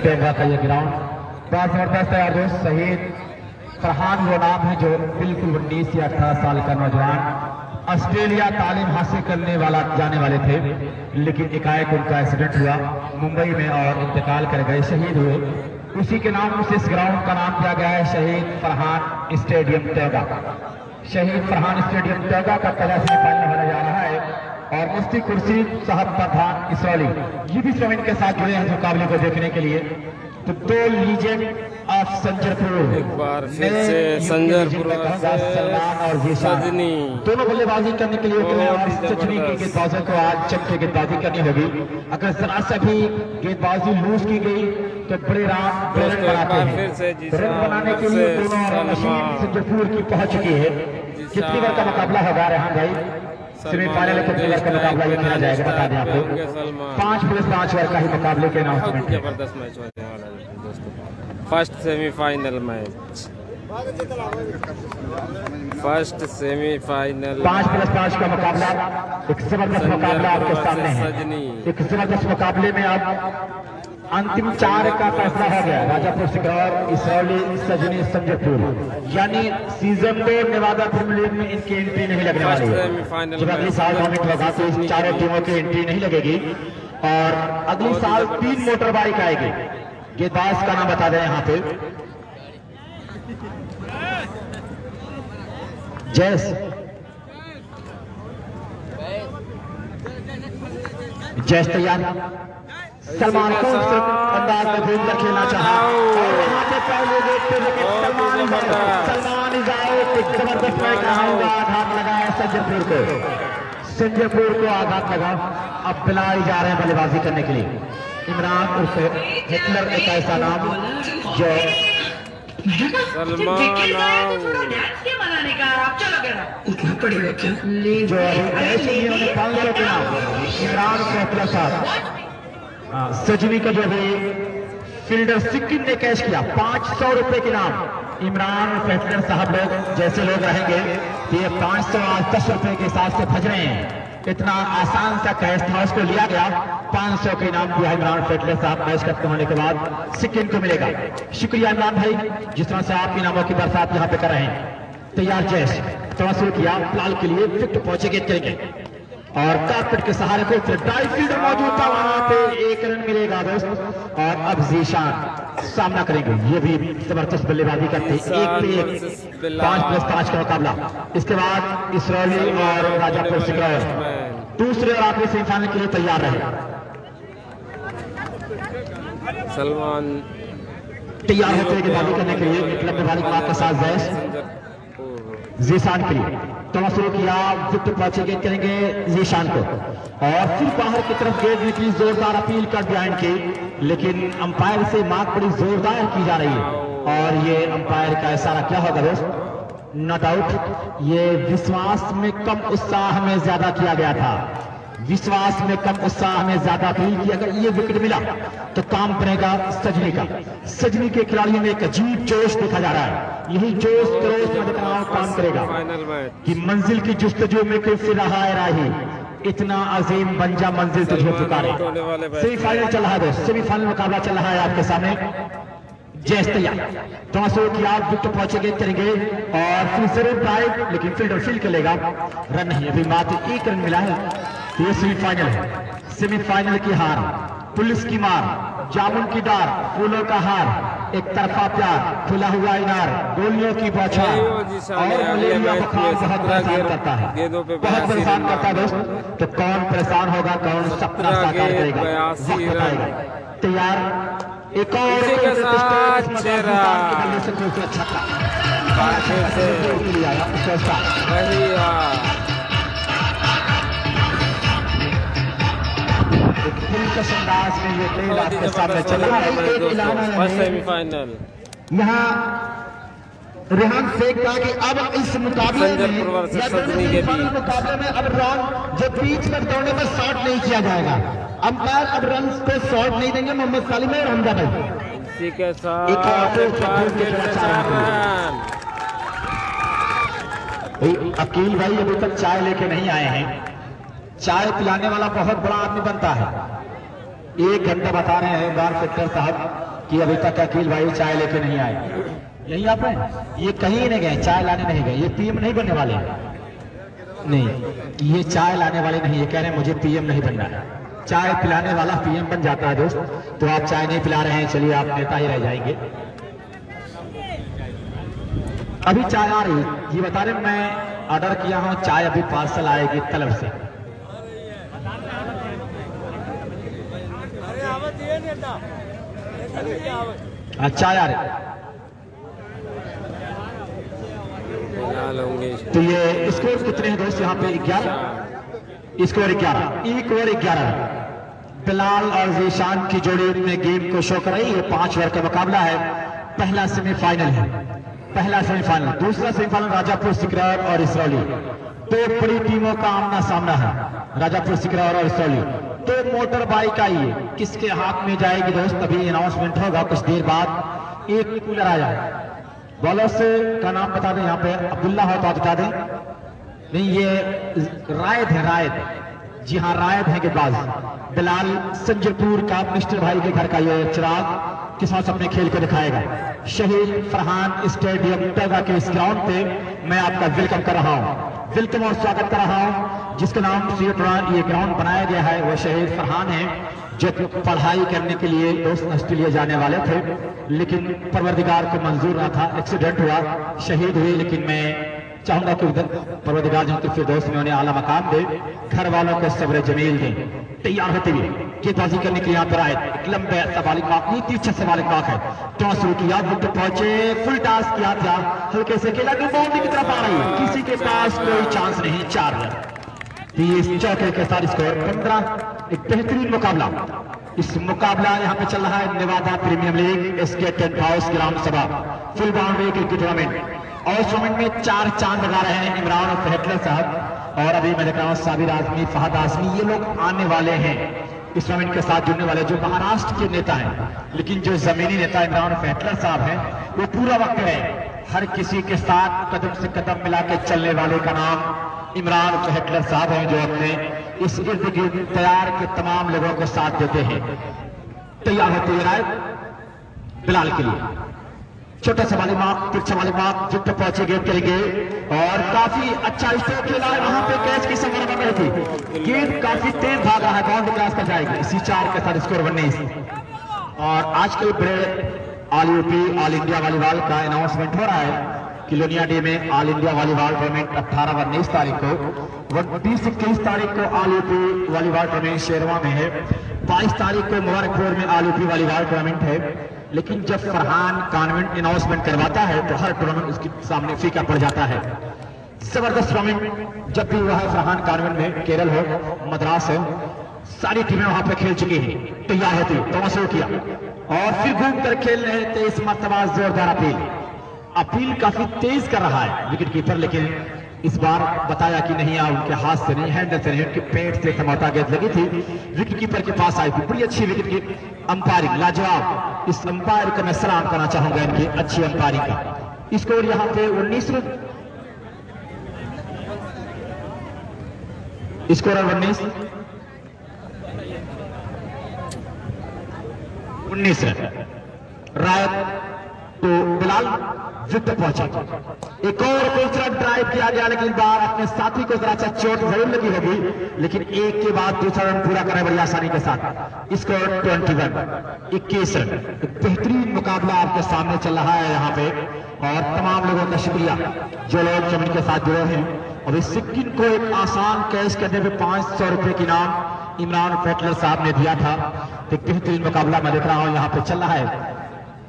का ये ग्राउंड बहुत जबरदस्त है यार दोस्त। शहीद फरहान वो नाम है जो बिल्कुल 19 या 18 साल का नौजवान ऑस्ट्रेलिया तालीम हासिल करने वाला जाने वाले थे, लेकिन एकाएक उनका एक्सीडेंट हुआ मुंबई में और इंतकाल कर गए, शहीद हुए। उसी के नाम से इस ग्राउंड का नाम दिया गया है शहीद फरहान स्टेडियम टोगा। शहीद फरहान स्टेडियम टोगा का पहला सेमीफाइनल होने जा रहा है और मुफ्ती कुर्सी साहब प्रधान इसरौली ये भी स्वयं के साथ जुड़े हैं मुकाबले को देखने के लिए। तो दो लीजेंड ऑफ संजरपुर, एक बार फिर से संजरपुर सलमान और सजनी दोनों बल्लेबाजी करने के लिए उतरे और सजनी की गेंदबाजों को आज चमके गेंदबाजी करनी होगी। अगर जरा सा भी गेंदबाजी लूज की गई तो बड़े रन बनाते हैं। रन बनाने के लिए दोनों मशीन संजरपुर की पहुंच चुकी है। कितनी बार का मुकाबला होगा रेहान भाई? सेमीफाइनल कितनी बार का मुकाबला ये खेला जाएगा बता दें आपको। 5+5 ओवर का ही मुकाबले के अनाउंसमेंट। जबरदस्त मैच होने वाला है दोस्तों। First semifinal match, first semifinal 5+5 का मुकाबला। एक जबरदस्त मुकाबला आपके सामने है। एक जबरदस्त मुकाबले में अब अंतिम 4 का फैसला हो गया। राजापुर सिकरौर, इसरौली, सजनी, संजरपुर। यानी सीजन 2 नेवादा प्रीमियर लीग में इनकी एंट्री नहीं लगने वाली है। जब अगली साल टूर्नामेंट होगा तो इस चारों टीमों की एंट्री नहीं लगेगी और अगली साल 3 मोटर बाइक आएगी। गेंदबाज का नाम बता दें यहाँ पे, जैस जैस तैयार। सलमान को अंदाज में घूमकर खेलना चाहा और यहाँ पे पहले देखते हुए सलमान इज आउट। जबरदस्त मैं कहूँगा आघात लगाया संजरपुर को, संजरपुर को आघात लगा। अब बिलाई जा रहे हैं बल्लेबाजी करने के लिए। इमरान उर्फ हिटलर एक ऐसा नाम जो जो ऐसे ही उन्हें 500 के नाम इमरान उर्फ हिटलर साहब। सजनी का जो है फील्डर सिक्किम ने कैश किया 500 रुपए के नाम। इमरान फैसलर साहब लोग जैसे लोग रहेंगे तो ये 500 आज 10 रुपए के हिसाब से भज रहे हैं। इतना आसान सा कैश था, उसको लिया गया। 500 के इनाम दिया इमरान फैसलर साहब। मैच खत्म होने के बाद सिक्किम को मिलेगा। शुक्रिया इमरान भाई, जिस तरह से आप इनामों की बरसात यहाँ पे कर रहे हैं। तैयार जैश थोड़ा शुरू किया फिलहाल के लिए फिट पहुंचेंगे करेंगे और कारपेट के सहारे को ड्राई फील्डर मौजूद था, वहां पे 1 रन मिलेगा दोस्त। और अब जीशान सामना करेंगे, ये भी जबरदस्त बल्लेबाजी करते हैं। 1 पे 1 5+5 का मुकाबला। इसके बाद इसरौली और राजापुर सिकरौर दूसरे और आखिरी सेमीफाइनल के लिए तैयार रहे। सलमान तैयार होते हैं गेंदबाजी करने के लिए। एक लंबे बालिक मार के साथ जैश जीशान के लिए थोड़ा शुरू किया, विकेट पहुंचे गेंद करेंगे जीशान को और फिर बाहर की तरफ गेंद निकली। जोरदार अपील कर दिया इनकी, लेकिन अंपायर से मार्क बड़ी जोरदार की जा रही है और ये अंपायर का इशारा क्या होगा दोस्त? Not out. ये विश्वास में कम उत्साह में ज्यादा किया गया था। विश्वास में कम उत्साह में ज्यादा अपील की। अगर ये विकेट मिला तो काम करेगा सजनी का। सजनी के खिलाड़ियों में एक अजीब जोश देखा जा रहा है। यही जोश क्रोश में काम करेगा कि मंजिल की जुस्तजू में कोई फिर रहा है राही, इतना अजीम बंजा मंजिल तुझे पुकारे। सेमीफाइनल चल रहा है दोस्त, सेमीफाइनल मुकाबला चल रहा है आपके सामने। जैस तैयार थोड़ा शुरू किया, विकेट पहुंचेंगे करेंगे और फिर जरूर ड्राइव, लेकिन फील्डर फील्ड करेगा। रन नहीं, अभी मात्र 1 रन मिला है। ये सेमीफाइनल है। सेमीफाइनल की हार, पुलिस की मार, जामुन की डार, फूलों का हार, एक तरफा प्यार, खुला हुआ इनार, गोलियों की बौछार और मलेरिया बुखार बहुत परेशान करता है, बहुत परेशान करता है दोस्त। तो कौन परेशान होगा, कौन सपना साकार करेगा, वक्त बताएगा। तैयार एक और अंदाज में ये खेल आपके सामने चल रहा है। सेमीफाइनल यहाँ रेहान शेख कहा कि अब इस मुकाबले में मुकाबले में अब रन जो बीच पर दौड़ने पर शॉट नहीं किया जाएगा। अंपायर अब रन पे शॉट नहीं देंगे। मोहम्मद सालिम और हमजा भाई इसी के साथ अकील भाई अभी तक चाय लेके नहीं आए हैं। चाय पिलाने वाला बहुत बड़ा आदमी बनता है। 1 घंटा बता रहे हैं बार सेक्टर साहब कि अभी तक अकील भाई चाय लेके नहीं आए। यही आप हैं? ये कहीं नहीं गए, चाय लाने नहीं गए। ये पीएम नहीं बनने वाले हैं, नहीं, ये चाय लाने वाले नहीं। ये कह रहे हैं मुझे पीएम नहीं बनना है। चाय पिलाने वाला पीएम बन जाता है दोस्त। तो आप चाय नहीं पिला रहे हैं, चलिए आप नेता ही रह जाएंगे। अभी चाय आ रही, ये बता रहे मैं ऑर्डर किया हूं, चाय अभी पार्सल आएगी तलब से। चाय आ रही तो ये स्कोर कितने हैं दोस्त यहाँ पे? 11 स्कोर 11 1 ओवर 11। बिलाल और जीशान की जोड़ी अपने गेम को शो कर रही है। 5 ओवर का मुकाबला है। पहला सेमीफाइनल है, पहला सेमीफाइनल। दूसरा सेमीफाइनल राजापुर सिकरौर और इसरौली। दो बड़ी टीमों का आमना सामना है, राजापुर सिकरौर और इसरौली। तो मोटर बाइक आई है, किसके हाथ में जाएगी दोस्त? अभी अनाउंसमेंट होगा कुछ देर बाद। एक कूलर आया, बॉलर्स का नाम बता दें। यहाँ पे अब्दुल्ला हो तो आप बता दें। नहीं, ये रायद है, रायद। जी हाँ, रायद है गेंदबाज। बिलाल संजयपुर का मिस्टर भाई के घर का ये चिराग किस साथ अपने खेल को दिखाएगा। शहीद फरहान स्टेडियम टगा के इस ग्राउंड पे मैं आपका वेलकम कर रहा हूँ, वेलकम और स्वागत कर रहा हूँ। जिसके नाम से ये ग्राउंड बनाया गया है वो शहीद फरहान है, जो पढ़ाई करने के लिए दोस्त ऑस्ट्रेलिया जाने वाले थे, लेकिन परवरदिगार को मंजूर ना था। एक्सीडेंट हुआ, शहीद हुए। लेकिन मैं चाहूंगा कि परवरदिगार जो फिर दोस्त में उन्हें आला मकाम दे, घर वालों को सब्र जमील दे। तैयार होते हुए गेंदबाजी करने के लिए यहाँ पर आए। एक लंबे सवालिक बाग, नीति अच्छा सवालिक बाग है। टॉस शुरू किया, विकेट पहुंचे, फुल टॉस किया था, हल्के से खेला कि बाउंड्री की तरफ आ रही है, किसी के पास कोई चांस नहीं। 4 रन। 30 चौके के साथ स्कोर 15। एक बेहतरीन मुकाबला। इस मुकाबला यहाँ पे चल रहा है Nevada premier league SK tent house gram sabha full boundary cricket tournament. और इस टूर्नामेंट में 4 चांद लगा रहे हैं इमरान और फहटलर साहब। और अभी मैं देख रहा हूँ साबिर आजमी, फहद आजमी, ये लोग आने वाले हैं इस टूर्नामेंट के साथ जुड़ने वाले, जो महाराष्ट्र के नेता हैं। लेकिन जो जमीनी नेता इमरान फहटलर साहब हैं वो पूरा वक्त है हर किसी के साथ कदम से कदम मिला के चलने वाले का नाम इमरान फहटलर साहब हैं, जो अपने इस इर्द गिर्द तैयार के तमाम लोगों को साथ देते हैं। तैयार होते हुए बिलाल के लिए छोटा सा वाली मार्क, तिरछा वाली मार्क, जित तक पहुंचे गेंद करेंगे। और काफी अच्छा स्ट्रोक खेला है, वहां पे कैच की संभावना बन रही थी। गेंद काफी तेज भागा है, बाउंड्री क्रॉस कर जाएगी। इसी 4 के साथ स्कोर 19। और आजकल बड़े all UP all India volleyball का अनाउंसमेंट हो रहा है कि लोनिया डे में ऑल इंडिया वॉलीबॉल टूर्नामेंट 18 और 19 तारीख को, 20-21 तारीख को ऑल यूपी वॉलीबॉल टूर्नामेंट शेरवा में है, 22 तारीख को मुबारकपुर में ऑल यूपी वॉलीबॉल टूर्नामेंट है। लेकिन जब फरहान कॉन्वेंट अनाउंसमेंट करवाता है तो हर टूर्नामेंट उसके सामने फीका पड़ जाता है। जबरदस्त टूर्नामेंट जब भी हुआ है फरहान कॉन्वेंट में, केरल हो, मद्रास हो, सारी टीमें वहां पे खेल चुकी हैं। तैयार होती तो शुरू किया और फिर घूम कर खेल रहे थे। इस मरतबा जोरदार अपील काफी तेज कर रहा है विकेट कीपर, लेकिन इस बार बताया कि नहीं, उनके हाथ से नहीं, हैंडल से नहीं, उनके पेट से समझौता गेंद लगी थी, विकेट कीपर के पास आई थी। बड़ी अच्छी विकेट की अंपायरिंग, लाजवाब। इस अंपायर का मैं सलाम करना चाहूंगा, इनकी अच्छी अंपायरिंग का। स्कोर यहाँ पे 19 रन, स्कोर 19 रन। रायत तो बिलाल विकेट पहुंचा। एक और दूसरा ड्राइव किया गया, लेकिन बार अपने साथी को जरा सा चोट जरूर लगी होगी, लेकिन एक के बाद दूसरा रन पूरा करे बड़ी आसानी के साथ। Score 21 run. एक बेहतरीन मुकाबला आपके सामने चल रहा है यहाँ पे। और तमाम लोगों का शुक्रिया जो लोग जमीन के साथ जुड़े हैं। और इस सिक्किम को एक आसान कैश करने में 500 रुपए की इनाम इमरान फहटलर साहब ने दिया था। एक बेहतरीन मुकाबला मैं देख रहा हूँ यहाँ पे चल रहा है।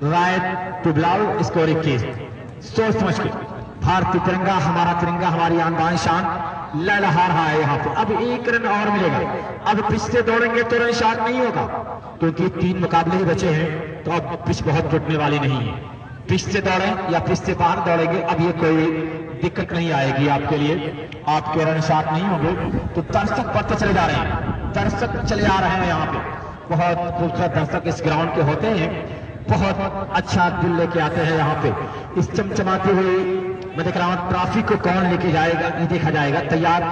Right to Bilal, score 21। सोच समझ के भारतीय तिरंगा, हमारा तिरंगा, हमारी आन शान लहलहा रहा है यहाँ पे। अब 1 रन और मिलेगा। अब पिच से दौड़ेंगे तो रन शार्ट नहीं होगा, क्योंकि 3 मुकाबले ही बचे हैं। तो अब पिच बहुत टूटने वाली नहीं है। पिच से दौड़े या पिच से बाहर दौड़ेंगे, अब ये कोई दिक्कत नहीं आएगी आपके लिए, आपके रन शार्ट नहीं होंगे। तो दर्शक बढ़ते चले जा रहे हैं, दर्शक चले आ रहे हैं यहाँ पे। बहुत खूबसूरत दर्शक इस ग्राउंड के होते हैं, बहुत अच्छा दिल लेके आते हैं यहाँ पे। इस चमचमाती हुई मैं देख रहा हूँ ट्रॉफी को कौन लेके जाएगा, ये देखा जाएगा। तैयार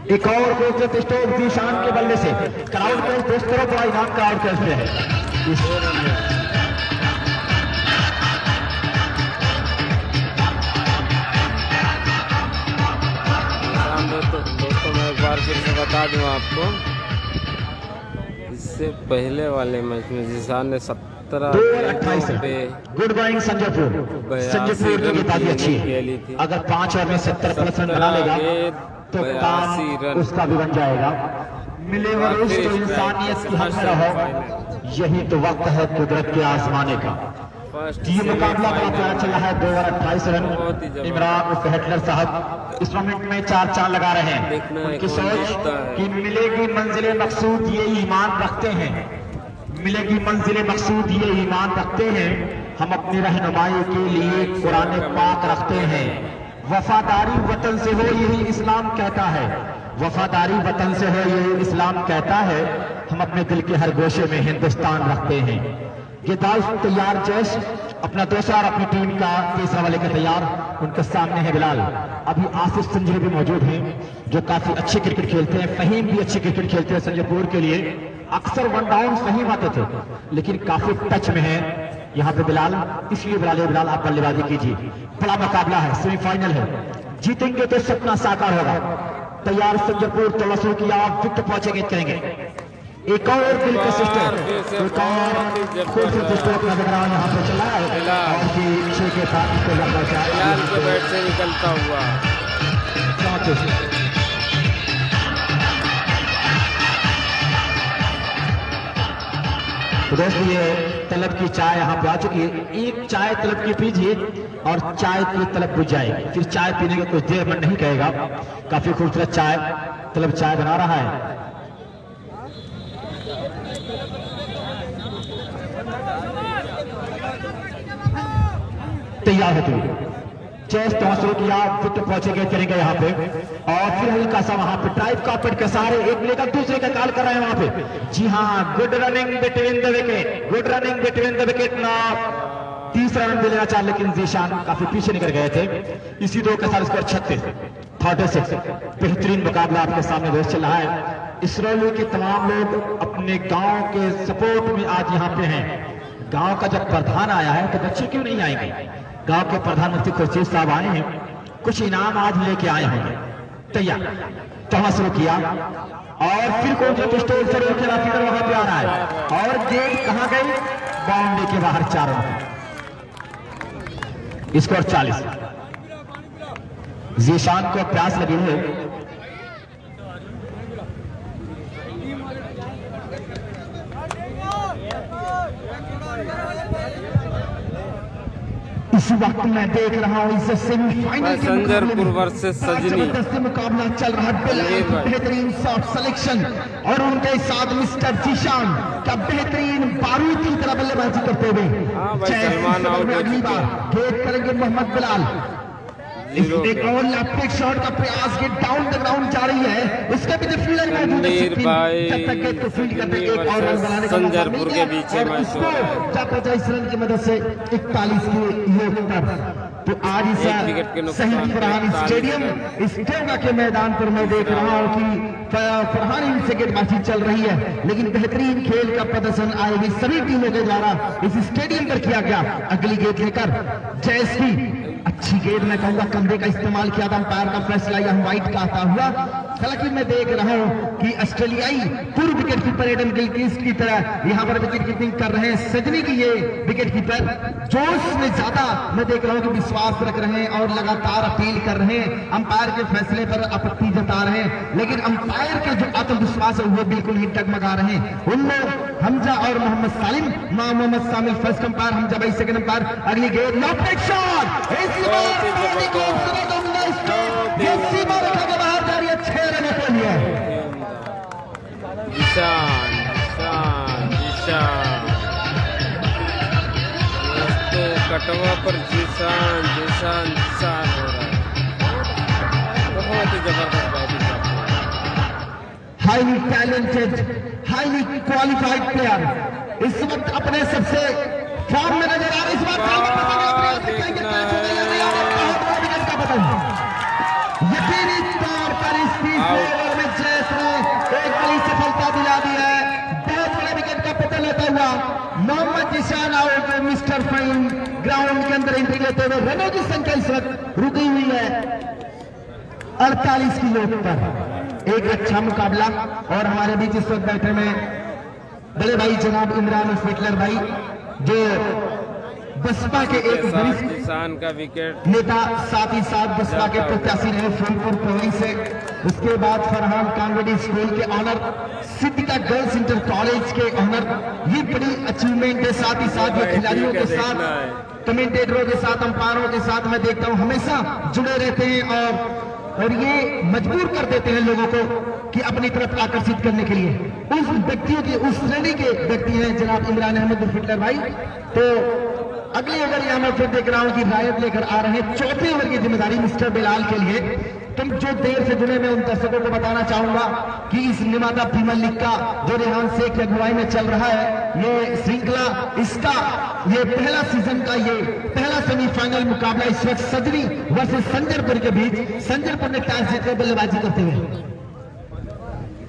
एक और खूबसूरत स्ट्रोक जीशान के बल्ले से। क्राउड कैच दोस्तों, बड़ा इनाम क्राउड कैच पे है। बार फिर से बता दूं आपको, इससे पहले वाले मैच में जीशान ने 17 पे गुड बाइंग संजयपुर। संजयपुर की गेंदबाजी अच्छी है, अगर 5 ओवर में 70+ रन बना लेगा तो काम उसका भी बन जाएगा। मिले और उस तो इंसानियत की हद में रहो, यही तो वक्त है कुदरत के आजमाने का। ये मुकाबला बड़ा प्यारा चल रहा है। 2 ओवर 28 रन। इमरान उर्फ हिटलर साहब इस मोमेंट में 4 लगा रहे हैं। उनकी सोच कि मिलेगी मंजिले मकसूद ये ईमान रखते हैं, मिलेगी मंजिले मकसूद ये ईमान रखते हैं। हम अपनी रहनुमाई के लिए कुरान पाक रखते हैं। वफादारी वतन से हो यही इस्लाम कहता है, वफादारी वतन से हो यही इस्लाम कहता है। हम अपने दिल के हर गोशे में हिंदुस्तान रखते हैं। ये दाउद तैयार जैश अपना दूसरा और अपनी टीम का तीसरा वाले का तैयार, उनके सामने है बिलाल। अभी आसिफ संजय भी मौजूद हैं जो काफी अच्छी क्रिकेट खेलते हैं। फहीम भी अच्छी क्रिकेट खेलते हैं संजयपुर के लिए। अक्सर 1 डाउन फहीम आते थे लेकिन काफी टच में है यहाँ पे बिलाल, इसलिए बिलाल आप बल्लेबाजी कीजिए। बड़ा मुकाबला है, सेमीफाइनल है, जीतेंगे तो सपना साकार होगा। तैयार संजयपुर तवज्जो किया, विकेट पहुंचेंगे करेंगे। एक और दिलकश स्ट्रोक, एक और खूबसूरत स्ट्रोक नजर आ यहाँ पे चला है और कि 6 के साथ इसको लंबा बिलाल के बैट से निकलता हुआ। तो दोस्तों ये तलब की चाय यहाँ पे आ चुकी है। एक चाय तलब की पीजिए और चाय की तलब बुझ जाएगी, फिर चाय पीने का कुछ देर मन नहीं कहेगा। काफी खूबसूरत चाय तलब चाय बना रहा है। तैयार है तू चेस तो शुरू किया, विकेट पहुंचेंगे करेंगे यहाँ पे और फिर हल्का सा वहां पे ड्राइव कार्पेट के सहारे एक लेकर दूसरे का कॉल कर रहे हैं वहां पे। जी हाँ, good running between the wicket, good running between the wicket ना। 30 रन भी लेना चाह लेकिन जीशान काफी पीछे निकल गए थे। इसी 2 के साथ स्कोर 36। बेहतरीन मुकाबला आपके सामने दोस्त चल रहा है। इसरौली के तमाम लोग अपने गांव के सपोर्ट में आज यहाँ पे हैं। गांव का जब प्रधान आया है तो बच्चे क्यों नहीं आएंगे? गांव के प्रधानमंत्री खुर्शीद साहब आए हैं, कुछ इनाम आज लेके आए होंगे। तैयार तोड़ा शुरू किया और फिर कौन से पिस्टल से रोके फिर वहां पे आ रहा है और गेंद कहां गई? बाउंड्री के बाहर 4 रन। स्कोर 40। जीशान को प्यास लगी है। इस वक्त मैं देख रहा हूँ इस सेमीफाइनल संजयपुर वर्सेस सजनी मुकाबला चल रहा है। बेहतरीन शॉट सिलेक्शन और उनके साथ मिस्टर जीशान का बेहतरीन बारूद की तरह बल्लेबाजी करते हुए अगली बार गेट करेंगे मोहम्मद बिलाल। एक और लेफ्ट शॉट का प्रयास, गेट डाउन द ग्राउंड जा रही है, उसके भी फील्डर मौजूद है। जब तक गेट को फील्ड करते एक और रन बनाने का संजयपुर के बीच में मैच हो रहा है। 50 रन की मदद से 41 के योग पर। तो आज इस शहीद फरहान स्टेडियम इस टेंगा के मैदान पर मैं देख रहा हूं कि फरहान से गेंदबाजी चल रही है, लेकिन बेहतरीन खेल का प्रदर्शन आए हुए सभी टीमों के द्वारा इस स्टेडियम पर किया गया। अगली गेंद लेकर जयश्री, अच्छी गेंद मैं कहूंगा कंधे का इस्तेमाल किया था, अंपायर का फैसला या वाइट कहता हुआ। हालांकि मैं देख रहा हूं कि ऑस्ट्रेलियाई पूर्व विकेट कीपर एडम गिलक्रिस्ट की तरह यहां पर विकेट कीपिंग कर रहे हैं सजनी की ये विकेट कीपर जोश में ज्यादा मैं देख रहा हूं कि विश्वास रख रहे हैं और लगातार अपील कर रहे हैं। अंपायर के फैसले पर आपत्ति जता रहे हैं, लेकिन अंपायर के जो आत्मविश्वास है वो बिल्कुल ही डगमगा रहे हैं। उनमें हमजा और मोहम्मद सालिम, मोहम्मद सामिल फर्स्ट अंपायर, हमजा भाई सेकंड अंपायर। अगली गेंद लॉफ्ट शॉट, इस बार ये सीमा रेखा के बाहर जा रही है 6 रनों के लिए। जीशान कटवा पर जीशान हो रहा है। बहुत ही जबरदस्त बैटिंग करते हैं। Highly talented, highly qualified player इस वक्त अपने सबसे फॉर्म में नजर आ रहे। इस यकीनी तौर पर इस 30 ओवर में जैस ने एक बड़ी सफलता दिला दी है। बहुत बड़े विकेट का पतन लेता हुआ Mohammad Zeeshan out, mister fine ground के अंदर एंट्री लेते हुए रनों की संख्या इस वक्त रुकी हुई है 48 की नोट पर। एक अच्छा मुकाबला। और हमारे बीच इस वक्त बैठे में बड़े भाई जनाब इमरान फिटलर भाई, जो बसपा के एक वरिष्ठ किसान का विकेट नेता, साथ ही साथ बसपा के प्रत्याशी रहे फूलपुर पवई से। उसके बाद फरहान कानवेडी स्कूल के owner, Siddhika girls inter college के ऑनर। ये बड़ी अचीवमेंट है। साथ ही साथ ये खिलाड़ियों के साथ, कमेंटेटरों के साथ, अंपायरों के साथ मैं देखता हूं हमेशा जुड़े रहते हैं और ये मजबूर कर देते हैं लोगों को कि अपनी तरफ आकर्षित करने के लिए। उस व्यक्तियों के, उस श्रेणी के व्यक्ति हैं जनाब इमरान अहमद फिटलर भाई। तो अगले ओवर यहां मैं फिर देख रहा हूं कि रायत लेकर आ रहे हैं। चौथे ओवर की जिम्मेदारी मिस्टर बिलाल के लिए। तुम जो देर से जुड़े, मैं उन दर्शकों को बताना चाहूंगा कि इस निमादा प्रीमियर लीग का जो रेहान शेख की अगुवाई में चल रहा है, ये श्रृंखला, इसका ये पहला सीजन का ये पहला सेमीफाइनल मुकाबला इस वक्त सजनी वर्सेस संजरपुर के बीच। संजरपुर ने टॉस जीतकर बल्लेबाजी करते हुए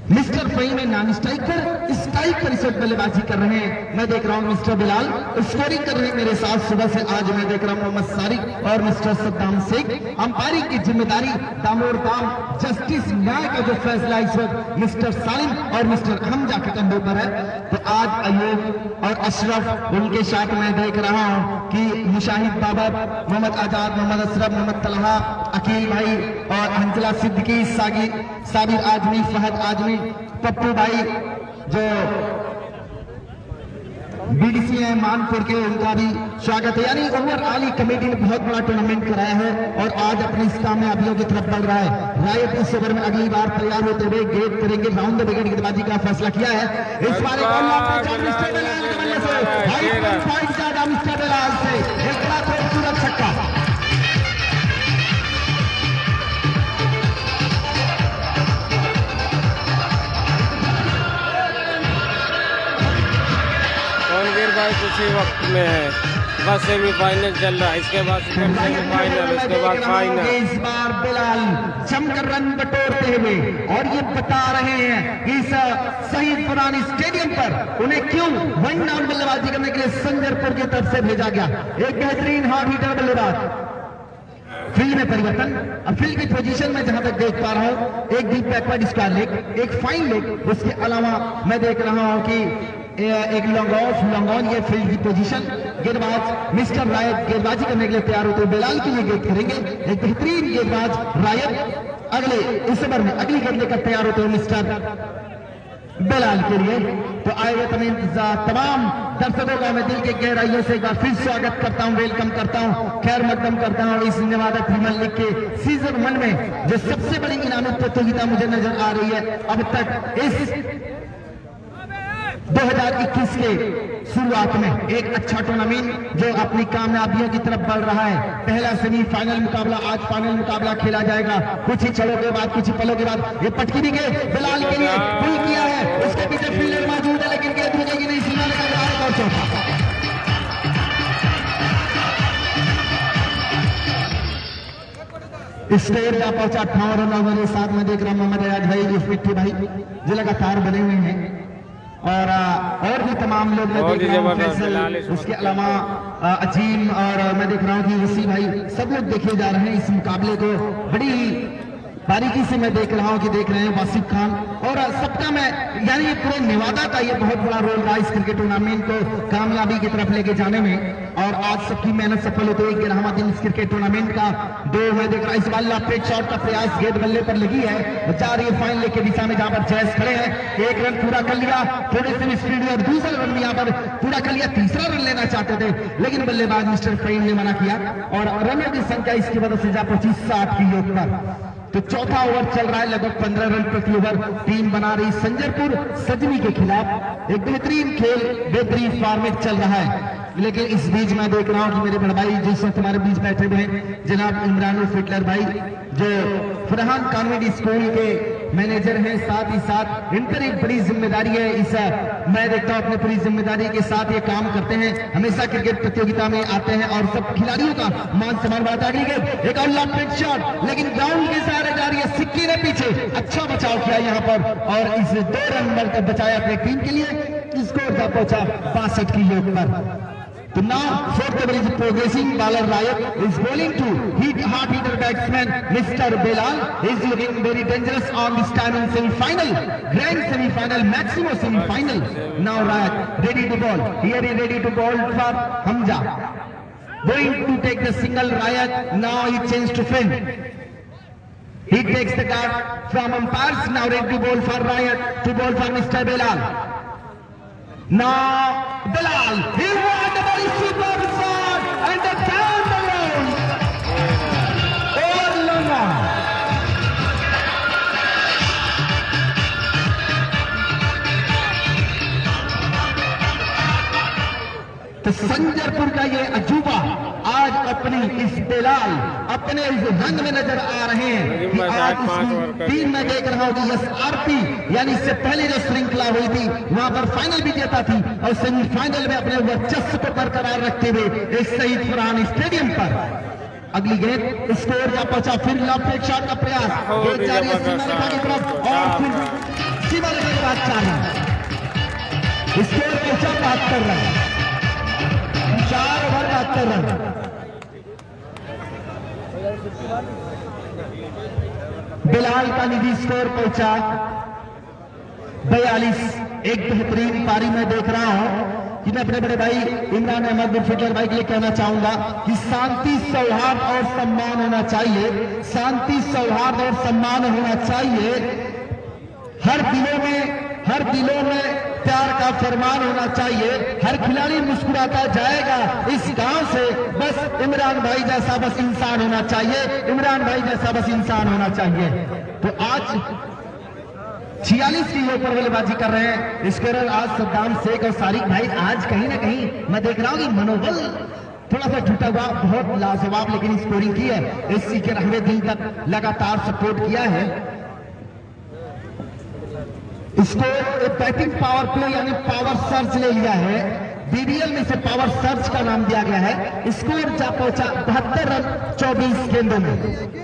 मिस्टर फहीम है नॉन स्ट्राइकर, स्ट्राइक पर इस वक्त बल्लेबाजी कर रहे हैं। मैं देख रहा हूं मिस्टर बिलाल स्कोरिंग कर रहे हैं मेरे साथ सुबह से। आज मैं देख रहा हूं मोहम्मद सारिक और मिस्टर सद्दाम शेख। अंपायरिंग की जिम्मेदारी दामोर दाम, जस्टिस न्याय का जो फैसला इस वक्त मिस्टर सालिम और मिस्टर हमजा के कंधों पर है। तो आज अयूब और अशरफ, उनके साथ मैं देख रहा हूं कि मुशाहिद बाबर, मोहम्मद आजाद, मोहम्मद अशरफ, मोहम्मद तलहा, अकील भाई और हंसला सिद्दीकी, साबिर आजमी, फहद आजमी, पप्पू भाई जो बीडीसी है मानपुर के, उनका भी स्वागत है। यानी ओवरऑल कमेटी ने बहुत बड़ा टूर्नामेंट कराया है और आज अपनी इस कामयाबियों की तरफ बढ़ रहा है। रायत इस ओवर में अगली बार तैयार होते हुए गेट करेंगे, राउंड द विकेट गेंदबाजी का फैसला किया है। इस बार मिस्टर बिलाल के बल्ले से पॉइंट ज्यादा मिस्टर बिलाल से एक बड़ा खूबसूरत छक्का। भाई कुछ ही वक्त में है, बस सेमीफाइनल चल रहा है, इसके बाद सेमीफाइनल, उसके बाद फाइनल। इस बार बिलाल जमकर रन बटोरते हुए और ये बता रहे हैं कि इस शहीद पुरानी स्टेडियम पर उन्हें क्यों वन डाउन बल्लेबाजी करने के लिए संजरपुर की तरफ से भेजा गया। एक बेहतरीन हार्ड हिटर बल्लेबाज। फील्ड में परिवर्तन, अब फील्ड की पोजीशन में जहां तक देख पा रहा हूं, एक डीप बैकवर्ड स्क्वायर लेग, एक फाइन लेग, उसके अलावा मैं देख रहा हूं कि एक लॉन्ग ऑन, ये फील्ड की पोजीशन। गेंदबाज मिस्टर रायत गेंदबाजी करने के लिए तैयार होते हैं, बिलाल के लिए गेंद करेंगे। एक बेहतरीन गेंदबाज रायत अगले इस ओवर में अगली गेंद लेकर तैयार होते हैं मिस्टर बिलाल के लिए। तो आए हुए तमाम दर्शकों का मैं दिल के गहराइयों से एक बार फिर स्वागत करता हूं, वेलकम करता हूं, खैर मकदम करता हूं इस नेवादा प्रीमियर लीग के सीजन 1 में जो सबसे बड़ी इनामी प्रतियोगिता मुझे नजर आ रही है अब तक इस 2021 के शुरुआत में। एक अच्छा टूर्नामेंट जो अपनी कामयाबियों की तरफ बढ़ रहा है। पहला सेमीफाइनल मुकाबला, आज फाइनल मुकाबला खेला जाएगा कुछ ही क्षणों के बाद, कुछ ही पलों के बाद। ये पटकी भी गए बिलाल के लिए पुल किया है, उसके पीछे फील्डर मौजूद है लेकिन गेंद रुकेगी नहीं। सीमा लगा और चौथा स्टेट जा पहुंचा 58 रन मेरे साथ में देख रहा हूं मोहम्मद अयाज भाई, मिट्टी भाई जो लगातार बने हुए हैं और भी तमाम लोग मैं देख रहा हूं। उसके अलावा अजीम और मैं देख रहा हूं कि वसी भाई, सब लोग देखे जा रहे हैं इस मुकाबले को। बड़ी बारीकी से मैं देख रहा हूं कि देख रहे हैं वासिफ खान और सबका मैं, यानी ये पूरे नेवादा का ये बहुत बड़ा रोल रहा इस क्रिकेट टूर्नामेंट को कामयाबी की तरफ लेके जाने में। और आज सबकी मेहनत सफल होते हुए 11वां दिन इस क्रिकेट टूर्नामेंट का। दो मैं देख रहा हूं इस बार लापेट शॉट का प्रयास गेंद बल्ले पर लगी है, जा रही है फाइन लेग के दिशा में जहां पर जैस खड़े हैं। एक रन पूरा कर लिया, थोड़ी सी स्पीड और दूसरा रन यहाँ पर पूरा कर लिया। तीसरा रन लेना चाहते थे लेकिन बल्लेबाज मिस्टर फहीम ने मना किया और रनों की संख्या इसकी वजह से जा पहुंची 60 की योग पर। तो चौथा ओवर चल रहा है, लगभग 15 रन प्रति ओवर टीम बना रही संजरपुर सजनी के खिलाफ। एक बेहतरीन खेल, बेहतरीन फॉर्मेट चल रहा है। लेकिन इस बीच मैं देख रहा हूं कि मेरे बड़े भाई जिस वक्त हमारे बीच बैठे हुए हैं जनाब इमरान फिटलर भाई, जो फरहान कानवेडी स्कूल के मैनेजर हैं, साथ ही साथ इन पर एक बड़ी जिम्मेदारी है। इस मैं देखता हूं अपनी पूरी जिम्मेदारी के साथ ये काम करते हैं, हमेशा क्रिकेट प्रतियोगिता में आते हैं और सब खिलाड़ियों का मान सम्मान बढ़ाता है। एक और लॉन्ग शॉट लेकिन ग्राउंड के सहारे जा रही है, सिक्की ने पीछे अच्छा बचाव किया यहाँ पर और इस 2 रन बचाया अपनी टीम के लिए। स्कोर जा पहुंचा 62 की योग पर। So now fourth over is progressing. Bowler Rayat is bowling to hard hitter batsman Mr. Belal. He is looking very dangerous on this time in semi-final, grand semi-final, maximum semi-final. Now Rayat ready to bowl. Here he ready to bowl for Hamza. Going to take the single. Rayat now he changed to friend. He takes the card from umpires. Now ready to bowl for Rayat, to bowl for Mr. Belal. Now Belal, he won the very super shot and the down the lane. Over Langa. तो संजरपुर का ये अजूबा आज अपनी इस बेलाल अपने इस रंग में नजर आ रहे हैं कि आज टीम में देख रहा हूं कि एसआरपी यानी इससे पहले जो श्रृंखला हुई थी वहां पर फाइनल विजेता थी और सेमीफाइनल में अपने वर्चस्व को बरकरार रखते हुए इस शहीद फरहान स्टेडियम पर अगली गेंद स्कोर या पहुंचा, फिर लॉफ्ट एक शॉट का प्रयास, गेंद जारी है सीमा रेखा की तरफ और फिर सीमा रेखा के बाद 4 रन, स्कोर पहुंचा 72 रन, 4 ओवर 72 रन। बिलाल का निधि स्कोर पहुंचा 42। एक बेहतरीन पारी में देख रहा हूं कि मैं अपने बड़े भाई इमरान अहमद फिटलर भाई के लिए कहना चाहूंगा कि शांति सौहार्द और सम्मान होना चाहिए, शांति सौहार्द और सम्मान होना चाहिए। हर दिलों में प्यार का फरमान होना चाहिए। हर खिलाड़ी मुस्कुराता जाएगा इस गांव से, बस इमरान भाई जैसा बस इंसान होना चाहिए, इमरान भाई जैसा बस इंसान होना चाहिए। तो आज 46 की ऊपर बल्लेबाजी कर रहे हैं स्कोरर आज सद्दाम शेख और सारिक भाई। आज कहीं ना कहीं मैं देख रहा हूं कि मनोबल थोड़ा सा टूटा हुआ, बहुत लाजवाब लेकिन स्कोरिंग की है। इसी के हमें दिन तक लगातार सपोर्ट किया है। इसको बैटिंग पावर प्ले यानी पावर सर्च ले लिया है, बीडीएल में से पावर सर्च का नाम दिया गया है। स्कोर जा पहुंचा 72 रन 24 गेंदों में,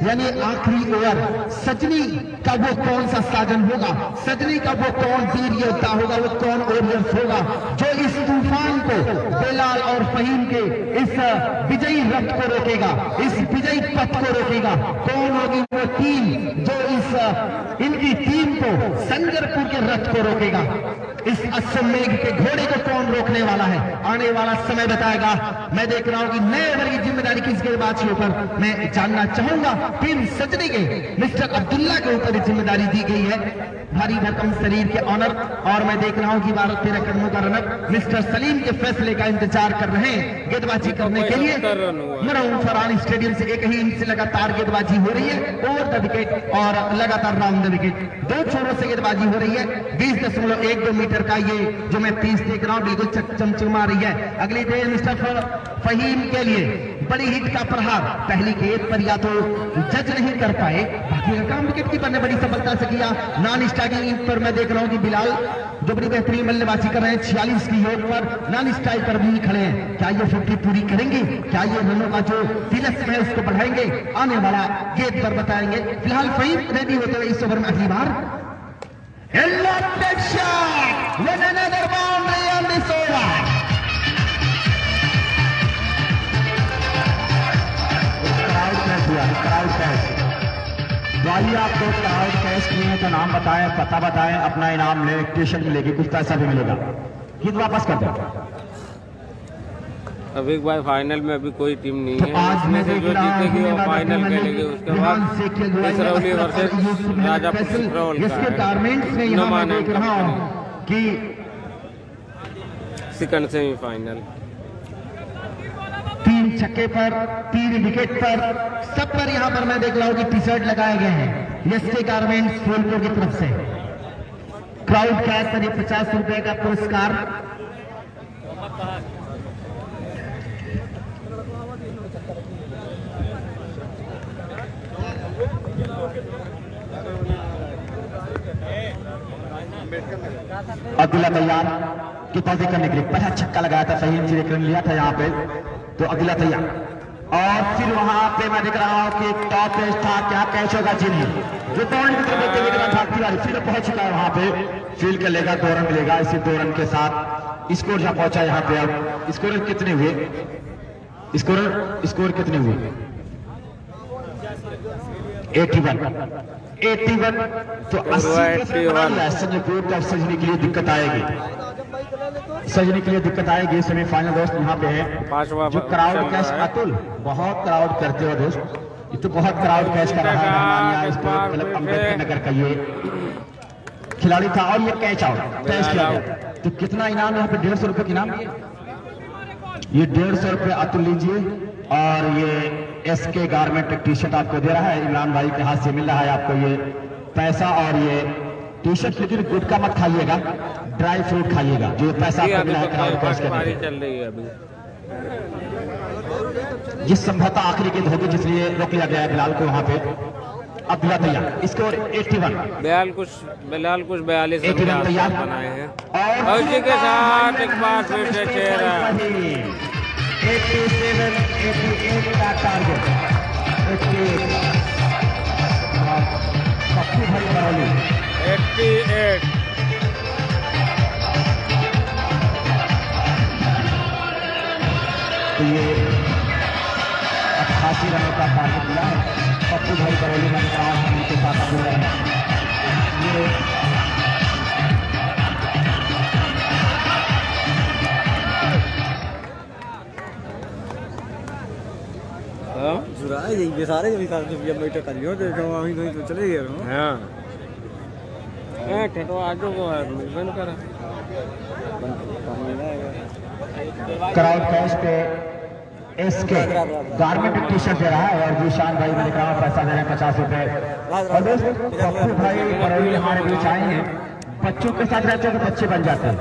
यानी आखिरी ओवर सजनी का वो कौन सा साजन होगा, सजनी का वो कौन वीर योद्धा होगा, वो कौन वॉरियर्स होगा जो इस तूफान को बेलाल और फहीम के इस विजयी रथ को रोकेगा, इस विजयी पथ को रोकेगा। कौन होगी वो टीम जो इनकी टीम को संजरपुर के रथ को रोकेगा, इस अश्वमेघ के घोड़े को कौन रोकने वाला है, आने वाला समय बताएगा। मैं देख रहा हूं कि नए ओवर की जिम्मेदारी किस गेंदबाज के ऊपर मैं जानना चाहूंगा। टीम सजनी के मिस्टर अब्दुल्ला के ऊपर जिम्मेदारी दी गई है, भारी भरकम शरीर के ऑनर। और मैं देख रहा हूं कि 12-13 कदमों का रनर मिस्टर सलीम के फैसले का इंतजार कर रहे हैं गेंदबाजी करने के लिए। मरहूम फरहान स्टेडियम से एक ही इंच से लगातार गेंदबाजी हो रही है, ओवर द विकेट और लगातार राउंड द विकेट। 2 छोरों से गेंदबाजी हो रही है। 20.12 मीटर का ये जो मैं पीस देख रहा हूं बिल्कुल चमचमा रही है। अगली गेंद मिस्टर फहीम के लिए बड़ी हिट का प्रहार, पहली गेंद पर या तो जज नहीं कर पाए, बाकी का काम विकेट कीपर ने बड़ी सफलता से किया। नॉन स्ट्राइकिंग पर मैं देख रहा हूं कि बिलाल जो बड़ी बेहतरीन बल्लेबाजी कर रहे हैं 46 की योग पर नॉन स्ट्राइक पर भी खड़े हैं। क्या ये 50 पूरी करेंगे, क्या ये रनों का जो तिलस्म है उसको बढ़ाएंगे, आने वाला गेंद पर बताएंगे। फिलहाल फहीम रेडी होते हुए इस ओवर में अगली बार with another boundary on this over. Crowd cash वाली आपको क्राउड कैश किए तो नाम बताएं, पता बताएं, अपना इनाम ले, टी-शर्ट मिलेगी, कुछ पैसा भी मिलेगा। गीत वापस कर दो। अभी भाई फाइनल में अभी कोई टीम नहीं है, तो आज इसमें से जो जीतेगी वो फाइनल खेलेगी। उसके बाद इसरौली वर्सेस राजापुर सिकरौल का है सेकंड सेमीफाइनल। 3 छक्के पर 3 विकेट पर सब पर यहां पर मैं देख रहा हूं कि टी शर्ट लगाए गए हैं एसके गारमेंट्स फूलपुर की तरफ से। क्राउड कैश करीब 50 रुपए का पुरस्कार। अब्दुल्ला तैयार की बाजी करने के लिए पहला छक्का लगाया था, सही से रन लिया था यहाँ पे, तो अब्दुल्ला तैयार। और फिर वहां पे मैं देख रहा हूँ कि टॉप पेस था, क्या कैच होगा जिन्हें जो बाउंड्री की तरफ भागती वाली फील्ड पहुंच चुका है, वहां पे फील्ड के लेगा 2 रन मिलेगा। इसी 2 रन के साथ स्कोर जहां पहुंचा यहाँ पे। अब स्कोर कितने हुए? स्कोर कितने हुए? 81 तो 80 सजने के लिए दिक्कत आएगी, सजने के लिए दिक्कत आएगी। सेमीफाइनल दोस्त यहाँ पे है। जो क्राउड कैश अतुल बहुत क्राउड करते हो दोस्त, ये तो बहुत क्राउड कैच कर रहा है। मतलब अम्बेडकर नगर का ये खिलाड़ी था और ये कैच आउट कैच किया गया। तो कितना इनाम यहाँ पे? 150 रुपए का इनाम। ये 150 रुपए अतुल लीजिए। और ये एसके गारमेंट टी शर्ट आपको दे रहा है, इमरान भाई के हाथ से मिल रहा है आपको ये पैसा और ये टी शर्ट। लेकिन गुटखा मत खाइएगा, ड्राई फ्रूट खाइएगा। जो पैसा आपको मिला है क्राउड कैश करने, जिस संभवतः आखिरी गेंद होगी जिसलिए रोक लिया गया है बिलाल को वहां पे। अब बिलाल तैयार। स्कोर 81 बिलाल कुछ 42 तैयार बनाए हैं। और उसी के साथ एक बार फिर से चेहरा 87-88 का टारगेट। 88 तो ये 88 रनों का टारगेट मिला है। पप्पू भाई बरौली में उनके साथ जुड़ रहे हैं। ये सारे मीटर करियो तो चले गए। क्राउड कैश पे एसके गारमेंट टी शर्ट दे रहा है और जीशान भाई मैंने कहा पैसा दे रहे हैं 50 रुपए। और दोस्त पप्पू भाई बरौली हमारे बीच आए हैं। बच्चों के साथ रहते हैं तो बच्चे बन जाते हैं,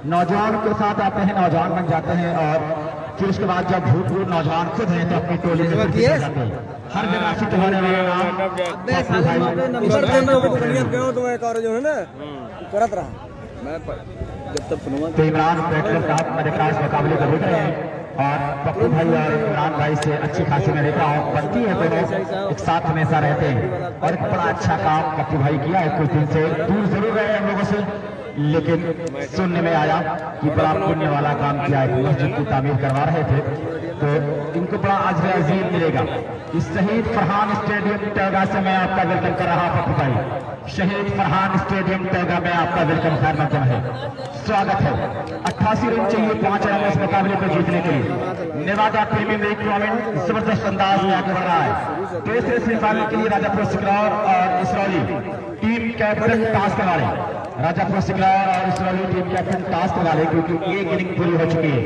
नौजवान के साथ आते हैं नौजवान बन जाते हैं। और फिर उसके बाद जब भूतपूर्व नौजवान खुद हैं तो अपनी टोली में जाते हैं। हर जगह से तुम्हारे तो इमरान पेट्रोल का मध्यकाश मुकाबले को देख रहे हैं। और पप्पू भाई और इमरान भाई से अच्छी खासी मैं देखा हूँ बनती है, दोनों एक साथ हमेशा रहते हैं। और एक बड़ा अच्छा काम पप्पू भाई किया है। कुछ दिन से दूर जरूर रहे हम लोगों से, लेकिन सुनने में आया कि बड़ा पुण्य वाला काम किया है। मस्जिद की तामीर करवा रहे थे तो इनको बड़ा अजर अजीम मिलेगा। इस शहीद फरहान स्टेडियम टैगा से मैं आपका वेलकम कर रहा हूं। पप्पू भाई शहीद फरहान स्टेडियम टैगा में आपका वेलकम खैर मकदम है, स्वागत है। 88 रन चाहिए 5 रन इस मुकाबले को जीतने के लिए। नेवादा प्रीमियर लीग टूर्नामेंट जबरदस्त अंदाज में आगे बढ़ रहा है। तो इस सेमीफाइनल के लिए राजापुर सिकरौर और इसरौली टीम कैप्टन टास्क करवा रहे। राजापुर सिकरौर और इसरौली टीम कैप्टन टास्क करवा रहे क्योंकि एक इनिंग पूरी हो चुकी है।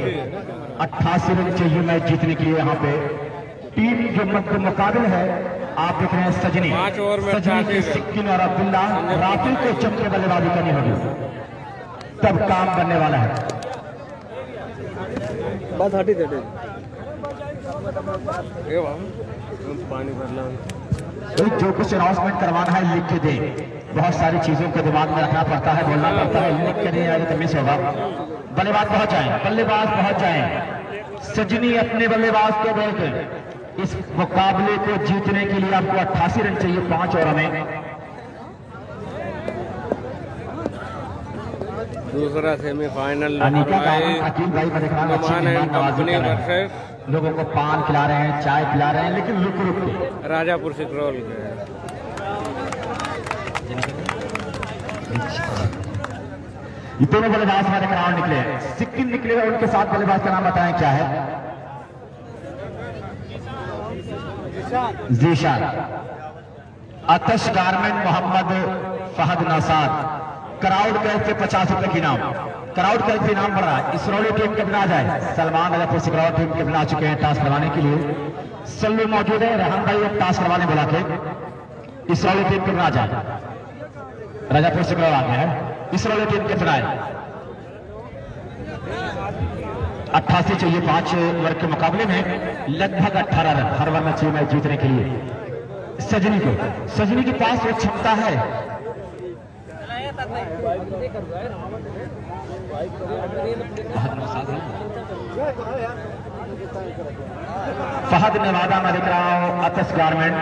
88 रन चाहिए मैच जीतने के लिए। यहाँ पे टीम जो मुकाबले है आप देख रहे हैं सजनी के सिक्किन और अब्दुल्ला राफिल को चमके बल्लेबाजी करनी होगी, तब काम बनने वाला है। पानी भरना तो जो कुछ अनाउंसमेंट करवाना है लिख के दे। बहुत सारी चीजों को दिमाग में रखना पड़ता है, बोलना पड़ता है, लिख के नहीं आएगा तो मिस होगा। बल्लेबाज पहुंच जाए, बल्लेबाज पहुंच जाए। सजनी अपने बल्लेबाज को बोल के इस मुकाबले को जीतने के लिए आपको 88 रन चाहिए 5 ओवर में। दूसरा सेमीफाइनल अकील भाई लोगों को पान खिला रहे हैं, चाय पिला रहे हैं, लेकिन रुक रुक के राजापुर सिकरौल के दोनों बल्लेबाज हमारे ग्राउंड निकले। सिक्किम निकले, उनके साथ बल्लेबाज का नाम बताएं क्या है? जीशान, अतश गारमेंट मोहम्मद फहद नौसाद। क्राउड कैद से 50 रुपए की नाम, क्राउड कैद से इनाम बढ़ रहा है। इसरौली टीम के बिना जाए सलमान राजापुर सिकरौल टीम के बिना आ चुके हैं टास्क करवाने के लिए। सल्लू मौजूद है, रहमान भाई अब टास्क करवाने बुला के इसरौली टीम के बिना जाए। राजापुर सिकरौल आ गया है, इसरौली टीम के बिना 88 चाहिए 5 ओवर के मुकाबले में लगभग 18 रन हर ओवर में चाहिए मैच जीतने के लिए। सजनी को, सजनी के पास वो क्षमता है। फहद नेवादा में दिख रहा हूं अतश गारमेंट।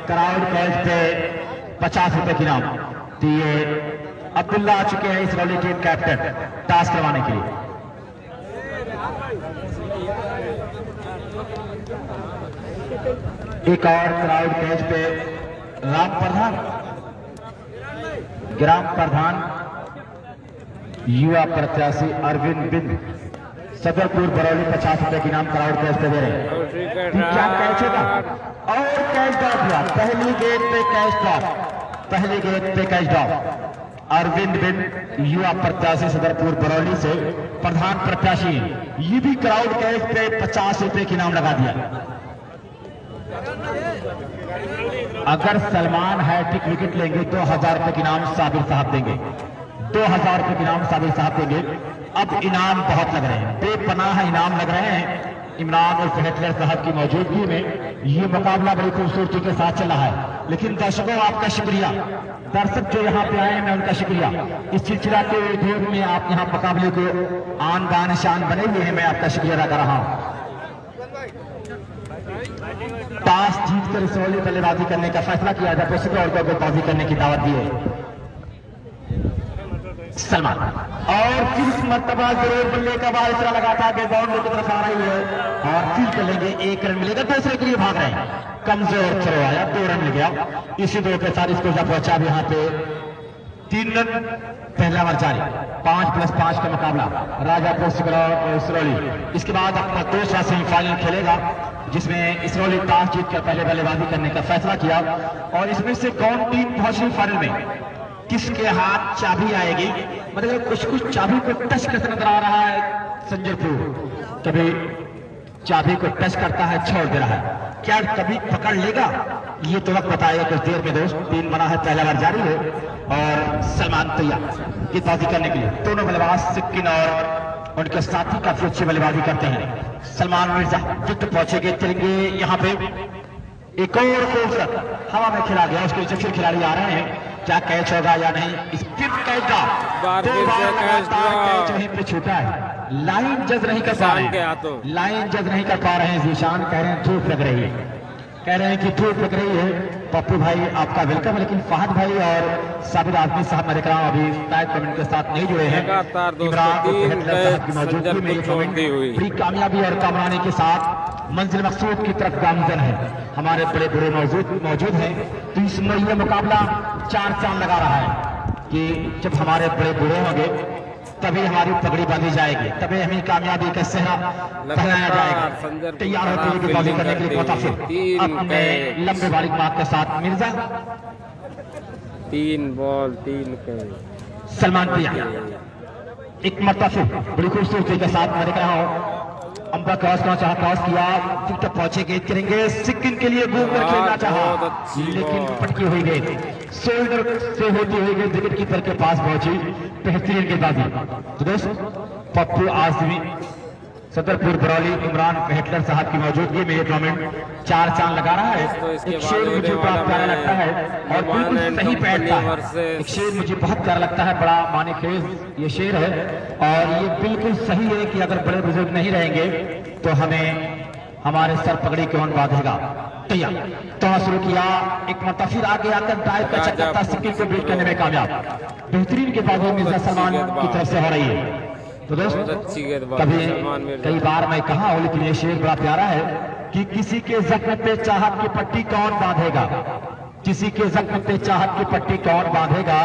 क्राउड कैच पे 50 रुपए की नाम। तो ये अब्दुल्ला आ चुके हैं इसरौली टीम कैप्टन टास्क करवाने के लिए। एक और क्राउड कैच पे राम प्रधान, ग्राम प्रधान युवा प्रत्याशी अरविंद बिंद सदरपुर बरौली 50 रुपए की नाम क्राउड कैच पे दे रहे हैं। क्या कैच होगा और कैच ड्रॉप हुआ, पहली गेंद पे कैच ड्रॉप, पहली गेंद पे कैच ड्रॉप। अरविंद बिंद युवा प्रत्याशी सदरपुर बरौली से प्रधान प्रत्याशी, ये भी क्राउड कैच पे 50 रुपए की नाम लगा दिया। अगर सलमान हैट्रिक विकेट लेंगे 2000 रुपए की नाम साबिर साहब देंगे, 2000 रुपए की नाम साबिर साहब देंगे। अब इनाम बहुत लग रहे हैं, बेपनाह इनाम लग रहे हैं। इमरान और हिटलर साहब की मौजूदगी में ये मुकाबला बड़ी खूबसूरती के साथ चल रहा है। लेकिन दर्शकों आपका शुक्रिया, दर्शक जो यहाँ पे आए हैं मैं उनका शुक्रिया। इस सिलसिला के उद्योग में आप यहाँ मुकाबले को आन बान शान बने हुए हैं, मैं आपका शुक्रिया अदा कर रहा हूँ। टॉस जीतकर इसरोली बल्लेबाजी करने का फैसला किया जाए, दूसरे और को गेंदबाजी करने की दावत दी है सलमान, और फिर इस मर्तबा जरूर बल्ले का बाल इतना लगा था कि बाउंड्री की तरफ आ रही है और फिर चलेंगे, 1 रन मिलेगा, दूसरे के लिए भाग रहे हैं। कमजोर थ्रो आया, 2 रन मिल गया। इसी 2 के साथ इसको जब पहुंचा यहाँ पे 3 रन, पहला ओवर जारी, 5+5 का मुकाबला राजापुर और इसरोली। इसके बाद अपना दूसरा सेमीफाइनल खेलेगा जिसमें इसरोली टॉस जीतकर पहले बल्लेबाजी करने का फैसला किया। और इसमें से कौन टीम पहुंची फाइनल में, किसके हाथ चाबी आएगी, मतलब कुछ चाबी को टच करते नजर आ रहा है संजरपुर, कभी चाबी को टच करता है छोड़ दे रहा है, क्या कभी पकड़ लेगा, ये तो वक्त बताएगा कुछ देर में दोस्त। 3 बना है, पहला ओवर जारी है और सलमान तैयार गेंदबाजी करने के लिए। दोनों बल्लेबाज सिक्किन और उनके साथी काफी अच्छी बल्लेबाजी करते हैं। सलमान मिर्जा फिट पहुंचेंगे, चलेंगे यहाँ पे एक और खूबसूरत हवा में खिला गया, उसके नीचे फिर खिलाड़ी आ रहे हैं, क्या कैच होगा या नहीं। इस कैच वहीं पे छूटा है, लाइन जज नहीं कर पा रहे हैं, लाइन जज नहीं कर पा रहे हैं। जीशान कह रहे हैं धूप लग रही है, कह रहे हैं कि धूप लग रही है। पप्पू भाई आपका वेलकम, लेकिन फहद भाई और साबिर आजमी साहब मेरे ख्याल अभी शायद कमेंट के साथ नहीं जुड़े हैं। इमरान की मौजूदगी में ये कमेंट बड़ी कामयाबी और कामरानी के साथ मंजिल मकसूद की तरफ गामजन है। हमारे बड़े बुरे मौजूद हैं, तो इसमें यह मुकाबला 4 चांद लगा रहा है कि जब हमारे बड़े बुरे होंगे तभी हमारी पगड़ी बांधी जाएगी, तभी हमें कामयाबी का सेहरा पहनाया जाएगा। तैयार होते हुए गेंदबाजी करने के लिए मुताफिर अपने लंबे बारीक मार्क के साथ मिर्जा, 3 बॉल 3 के सलमान प्रिया एक मरतबा बड़ी खूबसूरती के साथ मैंने कहा अंबा क्रॉस करना चाहा, क्रॉस किया, फिर तक पहुंचे गेंद करेंगे, सिक्किम के लिए घूमकर खेलना चाहा लेकिन पटकी हुई गेंद शोल्डर से होती हुई गेंद विकेट कीपर के पास पहुंची। बेहतरीन गेंदबाजी। तो दोस्त पप्पू आजमी सदरपुर बरौली इमरान हिटलर साहब की मौजूदगी में ये टूर्नामेंट 4 चांद लगा रहा है। एक शेर मुझे बड़ा प्यारा लगता है और बिल्कुल सही बैठता है, एक शेर मुझे बहुत प्यारा लगता है, बड़ा मानेखेज ये शेर है और ये बिल्कुल सही है कि अगर बड़े बुजुर्ग नहीं रहेंगे तो हमें हमारे सर पगड़ी कौन बांधेगा। तैयार तो शुरू किया, एक मरतबा फिर आगे आकर ड्राइव का चक्कर था, सिक्किम को बीट करने में कामयाब। बेहतरीन गेंदबाजी मिर्जा सलमान की तरफ से हो रही है। तो दोस्त कई बार मैं कहा हूं लेकिन ये शेर बड़ा प्यारा है कि किसी के जख्म पे चाहत की पट्टी कौन बांधेगा, किसी के जख्म पे चाहत की पट्टी कौन बांधेगा,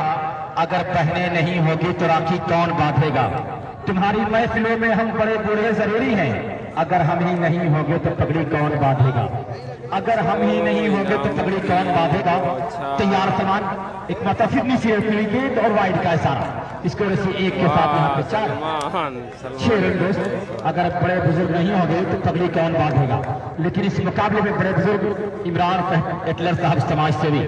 अगर पहने नहीं होगी तो राखी कौन बांधेगा। तुम्हारी महफिलों में हम बड़े बूढ़े जरूरी हैं, अगर हम ही नहीं होंगे तो पगड़ी कौन बांधेगा, अगर हम ही नहीं होंगे तो पगड़ी कौन बांधेगा। तैयार समान एक मरतबा फिर नीचे विकेट और वाइड का इशारा, स्कोर से 1 के साथ यहाँ पे 4 रन। दोस्त अगर बड़े बुजुर्ग नहीं होंगे तो पगड़ी कौन बांधेगा, लेकिन इस मुकाबले में बड़े बुजुर्ग इमरान हिटलर साहब समाज सेवी,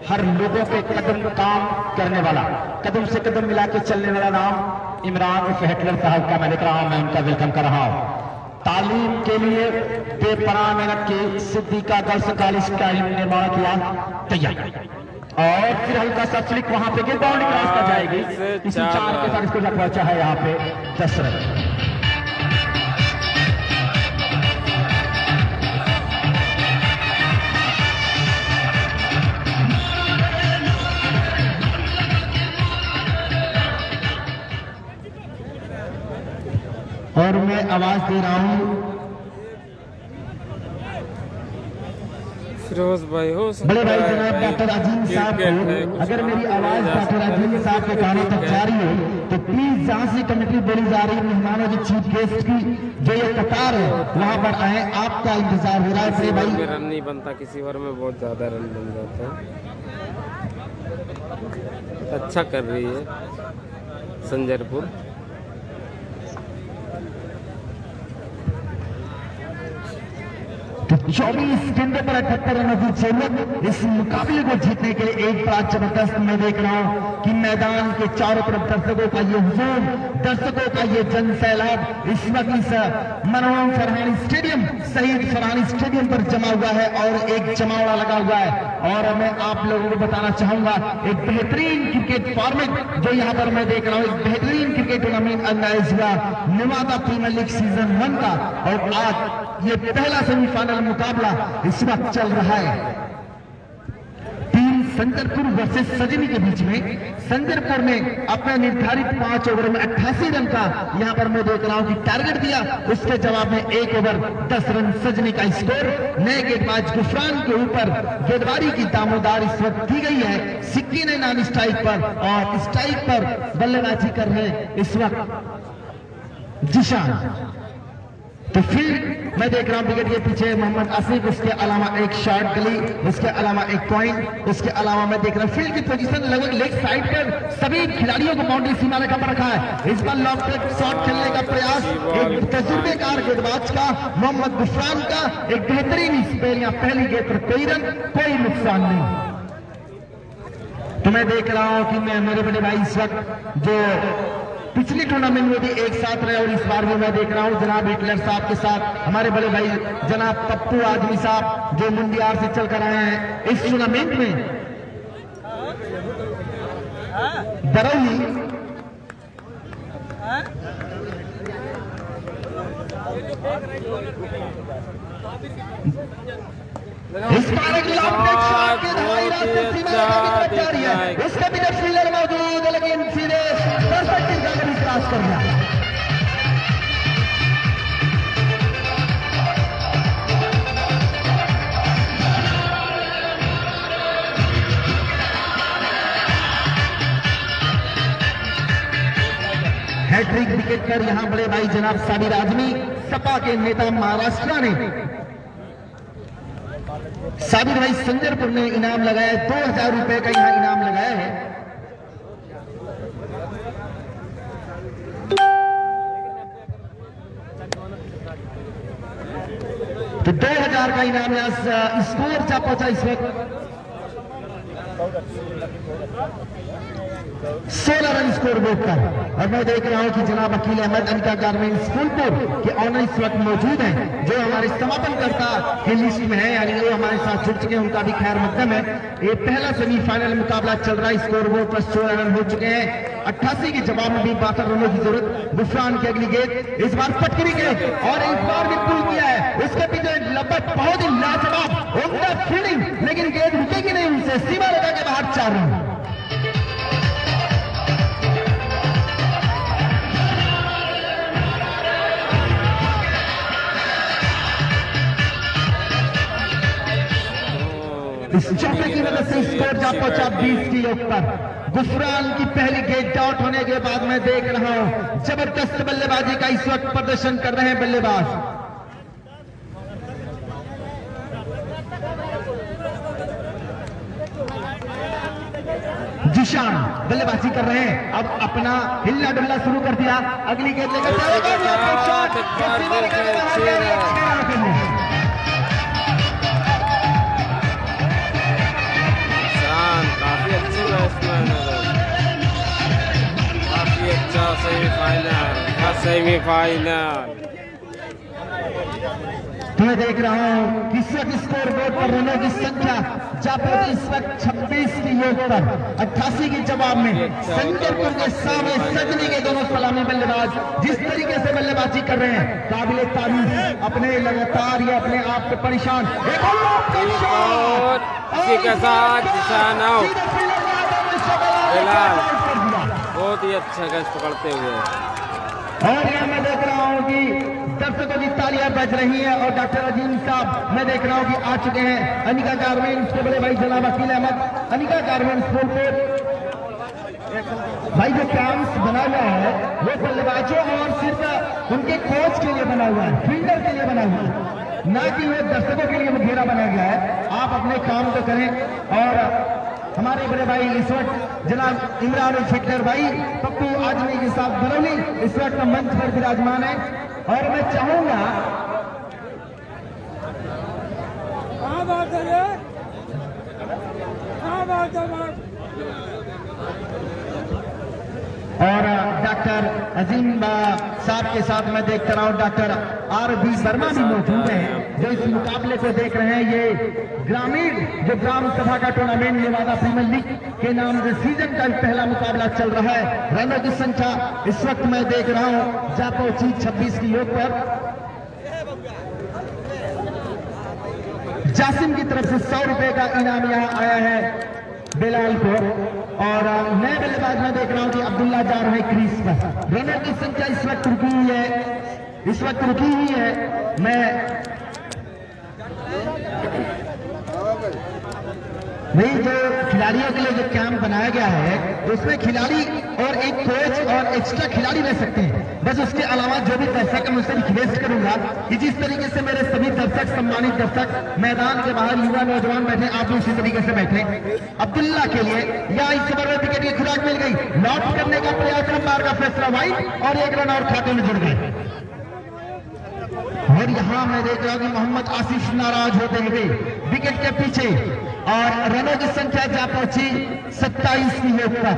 हर लोगों के कदम काम करने वाला, कदम से कदम मिला के चलने वाला नाम इमरान हिटलर साहब का मैं लिख रहा हूं, मैं उनका वेलकम कर रहा हूं। तालीम के लिए बेपनाह मेहनत की सिद्दीका गर्ल्स कॉलेज का निर्माण किया। तैयार और फिर हल्का सा फ्लिक वहां पे बाउंड्री क्रॉस कर जाएगी, इसी 4 के साथ इसको जब पहुंचा है यहाँ पे 10 रन। और मैं आवाज दे रहा हूं फिरोज भाई हो सकता बड़े भाई है जनाब भाई, डॉक्टर अजीम साहब क्रिकेट है, को कुछ अगर बात मेरी नहीं आवाज जा डॉक्टर सकता अजीम है। साहब के कानों तक जा रही हो तो प्लीज जहां से कमेटी बोली जा रही है मेहमानों की चीफ गेस्ट की जो ये कतार है वहां पर आए, आपका इंतजार हो रहा है किसी बड़े ओवर में भाई। रन नहीं बनता, किसी ओवर में बहुत ज्यादा रन बन जाता है। अच्छा कर रही है संजरपुर। तो 24 गेंदों पर 78 रनों की जरूरत इस मुकाबले को जीतने के लिए। एक बार जबरदस्त मैं देख रहा हूं कि मैदान के चारों तरफ दर्शकों का ये हुजूम, दर्शकों का ये जन सैलाब इस वक्त इस मनोरम फरहानी स्टेडियम, शहीद फरहानी स्टेडियम पर जमा हुआ है और एक जमावड़ा लगा हुआ है। और मैं आप लोगों को बताना चाहूंगा एक बेहतरीन क्रिकेट फॉर्मेट जो यहाँ पर मैं देख रहा हूँ, एक बेहतरीन क्रिकेट टूर्नामेंट ऑर्गेनाइज हुआ नेवादा प्रीमियर लीग सीजन 1 का। और आज ये पहला सेमीफाइनल मुकाबला इस वक्त चल रहा है टीम संजरपुर वर्सेस सजनी के बीच में। संजरपुर ने अपने निर्धारित 5 ओवर में 88 रन का यहां पर मैं देख रहा हूं कि टारगेट दिया, उसके जवाब में 1 ओवर 10 रन सजनी का स्कोर। नए गेंदबाज गुफरान के ऊपर गेंदबाजी की दामोदार इस वक्त दी गई है। सिक्की ने नॉन स्ट्राइक पर और स्ट्राइक पर बल्लेबाजी कर रहे हैं इस वक्त जिशान। तो फिर मैं देख रहा हूं विकेट के पीछे मोहम्मद आसिफ, उसके अलावा एक शॉर्ट गली, उसके अलावा एक पॉइंट, उसके अलावा मैं देख रहा हूं फील्ड की पोजीशन लगभग लेग साइड पर सभी खिलाड़ियों को बाउंड्री सीमा रेखा पर रखा है। इस बार लॉन्ग टेक शॉट खेलने का प्रयास एक तजुर्बेकार गेंदबाज का मोहम्मद गुफरान का। एक बेहतरीन स्पेल, या पहली गेंद पर कोई रन, कोई नुकसान नहीं। तो मैं देख रहा हूं कि मैं मेरे बड़े भाई इस वक्त जो पिछली टूर्नामेंट में भी एक साथ रहे और इस बार भी मैं देख रहा हूं जनाब हिटलर साहब के साथ हमारे बड़े भाई जनाब पप्पू आदमी साहब जो मुंडियार से चलकर आए हैं इस टूर्नामेंट में। बरौली इस बार एक लॉन्ग टेक शॉट के दवाई रास्ते सीमा रेखा की तरफ जा रही है। उसके भी फील्डर मौजूद है लेकिन सीधे परफेक्ट भी क्रॉस कर गया। हैट्रिक विकेट पर यहां बड़े भाई जनाब साबिर आजमी, सपा के नेता महाराष्ट्र ने साबिर भाई संजरपुर ने इनाम लगाया 2000 रुपए का यहां इनाम लगाया है। तो 2000 का इनाम यहां स्कोर जा पहुंचा इस वक्त 16 रन स्कोर बोर्ड पर। और मैं देख रहा हूं कि जनाब अकील अहमद अनिता गारमेंट फूलपुर के ऑनर इस वक्त मौजूद हैं जो हमारे समापनकर्ता की लिस्ट में है, यानी वो हमारे साथ जुड़ चुके हैं, उनका भी खैर मकदम है। ये पहला सेमीफाइनल मुकाबला चल रहा है, स्कोर बोर्ड पर 16 रन हो चुके हैं। 88 के जवाब में भी 62 रनों की जरूरत। गुफरान की अगली गेंद इस बार पटकरी गेंद और इस बार भी पुल किया है, उसके पीछे लपट बहुत ही लाजवाब उम्दा फील्डिंग, लेकिन गेंद रुकेगी नहीं उनसे, सीमा रेखा के बाहर 4 रन। इस चौके की वजह से स्कोर जा पहुंचा 20 के योग पर। गुफरान की पहली गेंद आउट होने के बाद मैं देख रहा हूं जबरदस्त बल्लेबाजी का इस वक्त प्रदर्शन कर रहे हैं बल्लेबाज। जिशान बल्लेबाजी कर रहे हैं, अब अपना हिल्ला डुल्ला शुरू कर दिया। अगली गेंद लेकर काफी अच्छी बैट्समैन है, काफी अच्छा सेमीफाइनल। तो मैं देख रहा हूं कि इस वक्त स्कोर बोर्ड पर रनों की संख्या जा पहुंची इस वक्त 26 के योग पर। 88 के जवाब में संजरपुर के सामने सजनी के दोनों सलामी बल्लेबाज जिस तरीके से बल्लेबाजी कर रहे हैं काबिले तारीफ। अपने लगातार ये अपने आप पे परेशान इसी के साथ जिशान आउट। बहुत ही अच्छा कैच पकड़ते हुए और यहाँ मैं देख रहा हूँ कि दर्शकों की तालियां बज रही हैं और डॉक्टर अजीम साहब मैं देख रहा हूँ कि आ चुके हैं। अनिका गारमेंट्स के बड़े भाई जनाब अकील अहमद, अनिका गारमेंट्स बोलते भाई जो कैंप्स बना हुआ है वो बल्लेबाजों और सिर्फ उनके कोच के लिए बना हुआ है, फील्डर के लिए बना हुआ है, ना कि वो दर्शकों के लिए घेरा बनाया गया है। आप अपने काम को करें। और हमारे बड़े भाई इस वक्त जनाब इमरान फिटनर भाई पप्पू आजमी के साथ बरौनी इस वक्त मंच पर विराजमान है। और मैं चाहूंगा और डॉक्टर अजीम साहब के साथ मैं देखता रहा हूं डॉक्टर आर.बी. वर्मा भी मौजूद हैं जो इस मुकाबले को देख रहे हैं। ये ग्रामीण जो ग्राम सभा का टूर्नामेंट नेवादा प्रीमियर लीग के नाम से सीजन का पहला मुकाबला चल रहा है। रनों की संख्या इस वक्त मैं देख रहा हूं जापो चीज 26 की योग पर जासिम की तरफ से 100 रुपए का इनाम यहां आया है बेलाल को। और नए बल्लेबाज में देख रहा हूं कि अब्दुल्ला जा रहा है क्रीज पर। रनर की संख्या इस वक्त रुकी हुई है, मैं नहीं जो खिलाड़ियों के लिए जो कैंप बनाया गया है उसमें खिलाड़ी और एक कोच और एक्स्ट्रा खिलाड़ी रह सकते हैं। बस उसके अलावा जो भी दर्शक है मुझसे रिक्वेस्ट करूंगा कि जिस तरीके से मेरे सभी दर्शक सम्मानित दर्शक मैदान के बाहर युवा नौजवान बैठे आप भी उसी तरीके से बैठे। अब्दुल्ला के लिए या इस ओवर में विकेट की खुराक मिल गई, लॉट करने का प्रयास, अंपायर का फैसला वाइड और एक रन और खाते में जुड़ गए। और यहां मैं देख रहा हूं कि मोहम्मद आसिफ नाराज होते हुए विकेट के पीछे और रनों की संख्या जा पहुंची 27 की योग पर।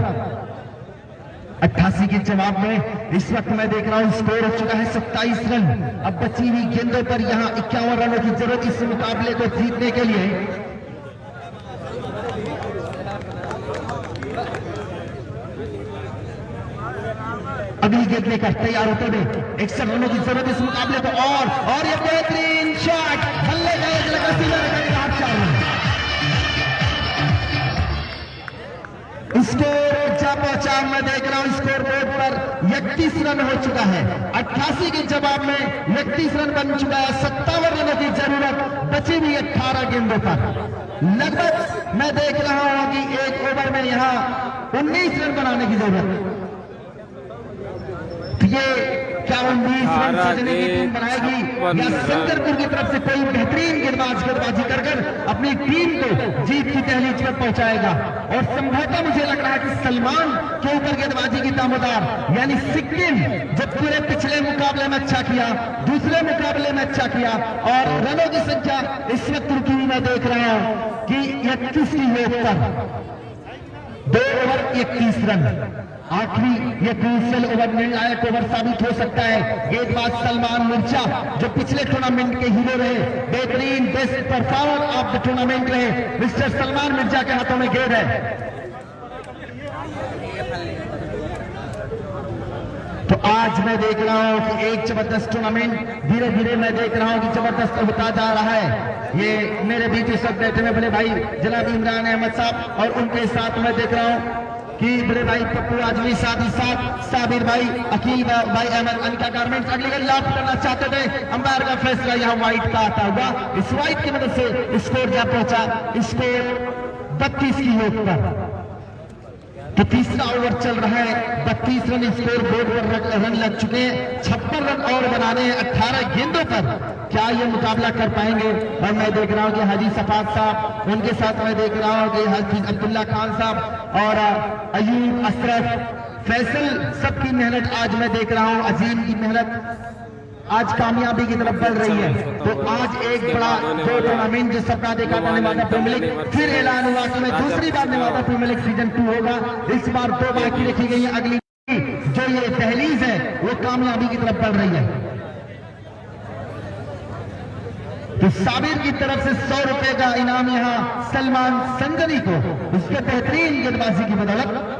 88 के जवाब में इस वक्त मैं देख रहा हूं स्कोर हो चुका है 27 रन। अब बची हुई गेंदों पर यहां 51 रनों की जरूरत इस मुकाबले को जीतने के लिए। अगली गेंद लेकर तैयार होते हुए 61 रनों की जरूरत इस मुकाबले को। और ये बेहतरीन शॉट बल्ले का एक लगा सीधा रखा 4 रन। स्कोर जा पहुंचा मैं देख रहा हूं स्कोर बोर्ड पर 31 रन हो चुका है। 88 के जवाब में 31 रन बन चुका है। 57 रनों की जरूरत बची हुई 18 गेंदों पर। लगभग मैं देख रहा हूं कि एक ओवर में यहां 19 रन बनाने की जरूरत। ये क्या 19 रन सीजन की टीम बनाएगी या शंकरपुर की तरफ से कोई बेहतरीन गेंदबाजी कर अपनी टीम को जीत की दहलीज पर पहुंचाएगा। और संभवतः मुझे लग रहा है कि सलमान के ऊपर गेंदबाजी की दामोदार यानी सिक्किम जो पूरे पिछले मुकाबले में अच्छा किया, दूसरे मुकाबले में अच्छा किया और रनों की संख्या इस वक्त रुकी हुई मैं देख रहा हूं कि 31 की योग पर 2 ओवर 31 रन। आखिरी ये क्रूशियल ओवर निर्णायक ओवर साबित हो सकता है। गेंदबाज सलमान मिर्जा जो पिछले टूर्नामेंट के हीरो रहे, बेहतरीन best performer of the tournament रहे, मिस्टर सलमान मिर्जा के हाथों में गेंद है। तो आज मैं देख रहा हूं कि एक जबरदस्त टूर्नामेंट धीरे धीरे मैं देख रहा हूं कि जबरदस्त होता जा रहा है। ये मेरे बीच इस वक्त बैठे हुए बड़े भाई जनाब इमरान अहमद साहब और उनके साथ मैं देख रहा हूं कि बड़े भाई पप्पू आजमी, साथ ही साथ साबिर भाई, अकील भाई अहमद। अनिका गारमेंट्स अगली गेंद लॉक करना चाहते थे, अंपायर का फैसला यहां वाइड का आता हुआ। इस वाइड की मदद से स्कोर जा पहुंचा, स्कोर 32 की योग पर। तो तीसरा ओवर चल रहा है, 32 रन स्कोर बोर्ड पर रन लग चुके हैं। 56 रन और बनाने हैं 18 गेंदों पर। क्या ये मुकाबला कर पाएंगे? और मैं देख रहा हूं कि हाजी सफाक साहब, उनके साथ मैं देख रहा हूं कि हाजी अब्दुल्ला खान साहब और अयूब अशरफ फैसल, सबकी मेहनत आज मैं देख रहा हूं, अजीम की मेहनत आज कामयाबी की तरफ बढ़ रही है। तो आज एक बड़ा दो टूर्नामेंट जो सबका देखा था नेवादा प्रीमियर लीग, फिर ऐलान हुआ कि मैं दूसरी बार नेवादा प्रीमियर लीग सीजन 2 होगा। इस बार 2 बाकी रखी गई है। अगली जो ये दहलीज है वो कामयाबी की तरफ बढ़ रही है। तो साबिर की तरफ से 100 रुपए का इनाम यहां सलमान संगनी को, उसके बेहतरीन गेंदबाजी की बदौलत।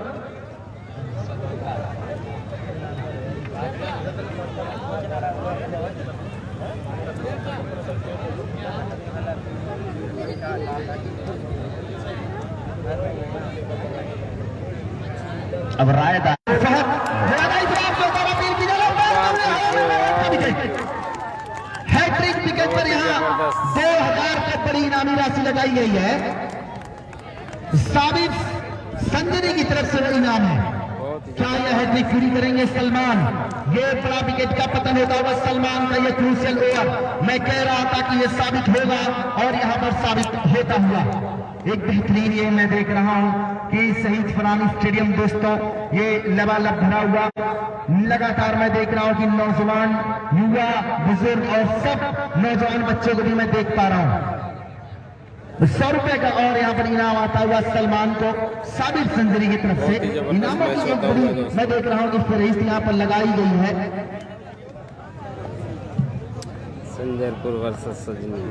अब रायदार जबरदस्त 2000 की बड़ी इनामी राशि लगाई गई है। साबिर संजरी की तरफ से इनाम है। बहुत ही क्या यह हैट्रिक पूरी करेंगे सलमान? ये बड़ा विकेट का पतन होता हुआ सलमान का ये क्रूशियल ओवर मैं कह रहा था कि ये साबित होगा और यहाँ पर साबित होता हुआ एक बेहतरीन ये मैं देख रहा हूं कि शहीद फरहानी स्टेडियम दोस्तों ये लबालब भरा हुआ लगातार मैं देख रहा हूं कि नौजवान युवा बुजुर्ग और सब नौजवान बच्चों को भी मैं देख पा रहा हूं। 100 रुपए का और यहाँ पर इनाम आता हुआ सलमान को साबिर संजरी की तरफ से इनामों की एक बड़ी मैं देख रहा हूं कि फहरिस्त यहाँ पर लगाई गई है। संजरपुर वर्सेस सजनी।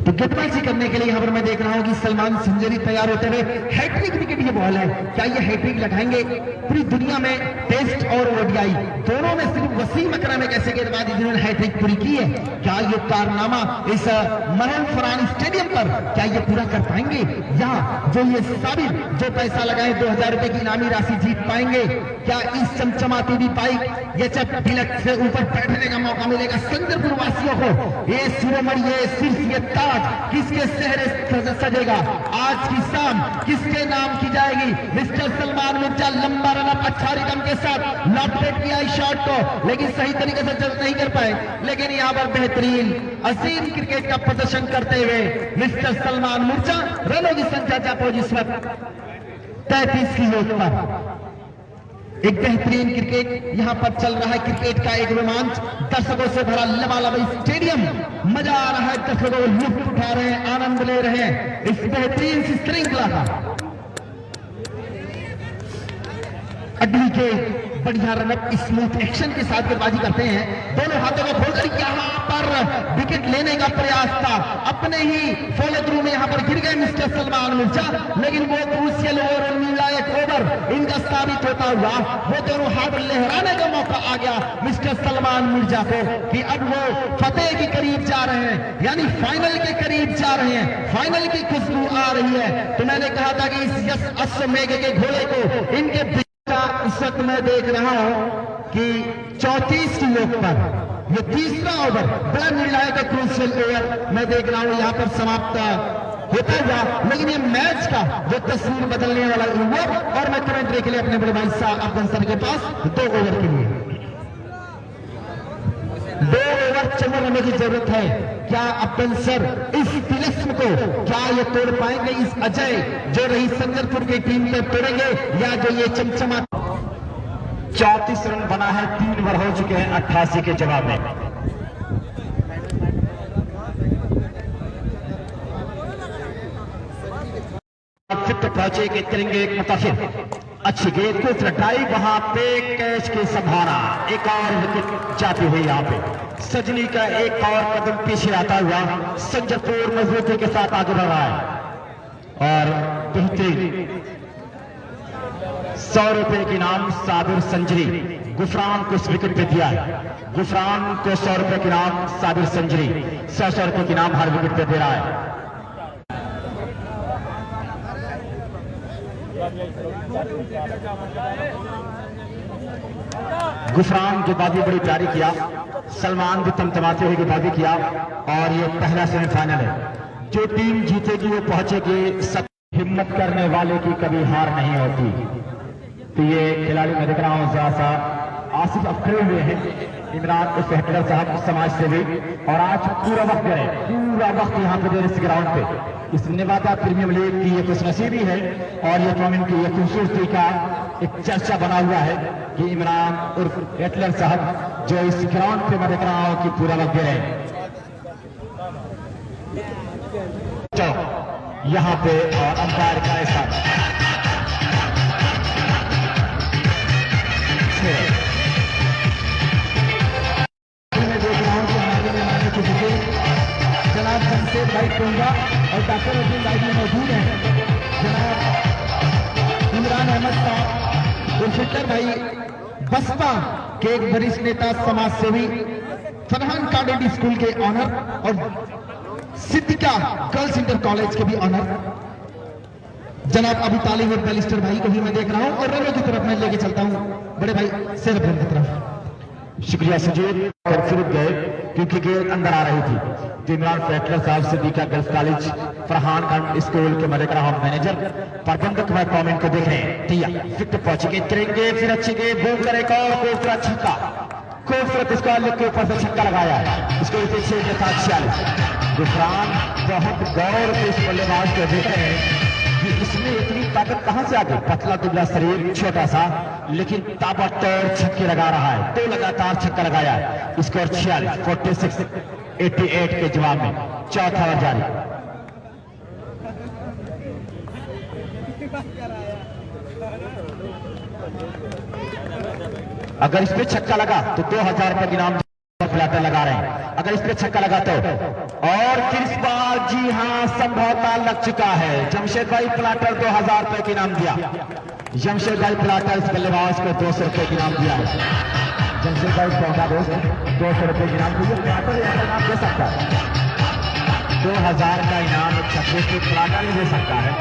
तो गेटबाजी करने के लिए यहाँ पर मैं देख रहा हूँ कि सलमान संजरी तैयार होते हुए हैट्रिक विकेट ये बॉल है। क्या ये हैट्रिक लगाएंगे? पूरी दुनिया में टेस्ट और ओडीआई दोनों में सिर्फ वसीम अकरम एक ऐसे गेंदबाज जिन्होंने हैट्रिक पूरी की है। क्या ये कारनामा इस मरहूम फरहानी स्टेडियम पर क्या ये पूरा कर पाएंगे या जो ये साबिर जो पैसा लगाए 2000 रुपए की इनामी राशि जीत पाएंगे? क्या इस चमचमाती हुई बाइक ये जब तिलक से ऊपर बैठने का मौका मिलेगा संजरपुर वासियों को? ये शिरोमणि ये सिर्फ ये ताज किसके चेहरे सजेगा? आज की शाम किसके नाम की जाएगी? मिस्टर सलमान मिर्जा लंबा रनअप अच्छा रिदम के साथ लॉपलेट किया इस शॉट को लेकिन सही तरीके से जज नहीं कर पाए। लेकिन यहाँ पर बेहतरीन असीम क्रिकेट का प्रदर्शन करते हुए मिस्टर सलमान मिर्जा रनों की संख्या जापो जिस वक्त 33 की योग पर एक बेहतरीन क्रिकेट यहां पर चल रहा है। क्रिकेट का एक रोमांच दर्शकों से भरा लबालब स्टेडियम मजा आ रहा है। दर्शकों लुत्फ उठा रहे हैं आनंद ले रहे हैं इस बेहतरीन सी श्रृंखला का। अगली के बढ़िया रनअप स्मूथ एक्शन के साथ गेंदबाजी करते हैं। दोनों हाथों को खोलकर यहां पर विकेट लेने का प्रयास था। अपने ही फॉलो थ्रू में यहां पर गिर गए मिस्टर सलमान मिर्जा लेकिन वो क्रूशियल ओवर निर्णायक ओवर इनका साबित होता हुआ वो दोनों हाथ लहराने का मौका आ गया मिस्टर सलमान मिर्जा को कि अब वो फतेह के करीब जा रहे हैं यानी फाइनल के करीब जा रहे हैं। फाइनल की खुशबू आ रही है। तो मैंने कहा था कि इस यश अश्वमेघ के घोड़े को इनके इस वक्त मैं देख रहा हूं कि 34 की योग पर ये तीसरा ओवर बड़ा निर्णायक क्रूशियल ओवर मैं देख रहा हूं यहां पर समाप्त होता हुआ। लेकिन ये मैच का जो तस्वीर बदलने वाला ओवर और मैं कमेंट्री के लिए अपने बड़े भाई साहब अफजल सर के पास 2 ओवर के लिए 2 ओवर चलने रहने की जरूरत है। क्या अफजल सर इस तिलिस्म को क्या ये तोड़ पाएंगे? इस अजय जो रही संजरपुर की टीम पे तोड़ेंगे या जो ये चमचमा 34 रन बना है 3 ओवर हो चुके हैं 88 के जवाब में। फिट पहुंचे कि करेंगे एक मुताफिर अच्छी गेंद को लटाई वहां पे कैच की संभावना। एक और विकेट जाती हुई यहाँ पे सजनी का एक और कदम पीछे आता हुआ संजरपुर मजबूती के साथ आगे बढ़ रहा है और बेहतरीन 100 रुपए के नाम साबिर संजरी गुफरान को इस विकेट पे दिया है। गुफरान को 100 रुपए के नाम साबिर संजरी 100 रुपए के नाम हर विकेट पे दे रहा है। गुफरान गेंदबाजी बड़ी प्यारी किया। सलमान भी तमतमाते हुए गेंदबाजी किया और ये पहला सेमीफाइनल है। जो टीम जीतेगी वो पहुंचेगी। सब हिम्मत करने वाले की कभी हार नहीं होती। तो ये खिलाड़ी मैं देख रहा हूं जरा सा आसिफ अब खड़े हुए हैं। इमरान उस हेडर साहब समाज सेवी और आज पूरा वक्त गए पूरा वक्त यहाँ पे इस ग्राउंड पे इस नेवादा प्रीमियर लीग की ये खुशनसीबी है और ये टूर्नामेंट की ये खूबसूरती का एक चर्चा बना हुआ है कि इमरान उर्फ हेटलर साहब जो इस ग्राउंड पे मैं देख रहा हूं कि पूरा वक्त गए यहाँ पे और अंपायर का ऐसा जनाब शमशेर भाई टोंगा और डॉक्टर अब्दुल भाई भी मौजूद हैं। जनाब इमरान अहमद साहब गुरफिकर भाई बसपा के एक वरिष्ठ नेता समाज सेवी फरहान कॉन्वेंट स्कूल के ऑनर और सिद्धिका गर्ल्स इंटर कॉलेज के भी ऑनर जनाब अबू तालिब और बैलिस्टर भाई को भी मैं देख रहा हूं और रनों की तरफ मैं लेके चलता हूं बड़े भाई शेर की तरफ। शुक्रिया सजीव। और फिर गए क्योंकि गेंद अंदर आ रही थी। तो इमरान फैटलर साहब Siddiqa girls college Farhan Khan school के मलिकरा होम मैनेजर प्रबंधक व कमेंट को देख रहे हैं। तैया फिट पहुंचेंगे, करेंगे फिर अच्छी गेंद बूम करेगा और खूबसूरत छक्का, खूबसूरत इसको लिख के ऊपर से छक्का लगाया है। इसको पीछे के साथ 46। गुफरान बहुत गौर से इस बल्लेबाज को देख रहे हैं कि इसमें इतनी ताकत कहां से आ गई। पतला दुबला शरीर, छोटा सा, लेकिन ताबड़तोड़ छक्के लगा रहा है। 2 लगातार छक्का लगाया है। स्कोर 46, 46-88 के जवाब में चौथा ओवर जारी। अगर इस पे छक्का लगा तो 2000 रुपए इनाम प्लाटर लगा रहे हैं। अगर इस पे छक्का लगा तो, और फिर इस बार जी हां संभवतः लग चुका है। जमशेद भाई प्लाटर 2000 रुपए के इनाम दिया। जमशेद भाई प्लाटर इस बल्लेबाज को 200 रुपए के इनाम दिया है। जमशेद भाई पौधा दोस्त 200 रुपए के इनाम दिया। प्लाटर ऐसा इनाम दे सकता है। 2000 का इनाम एक छक्के से प्लाटर ही दे सकता है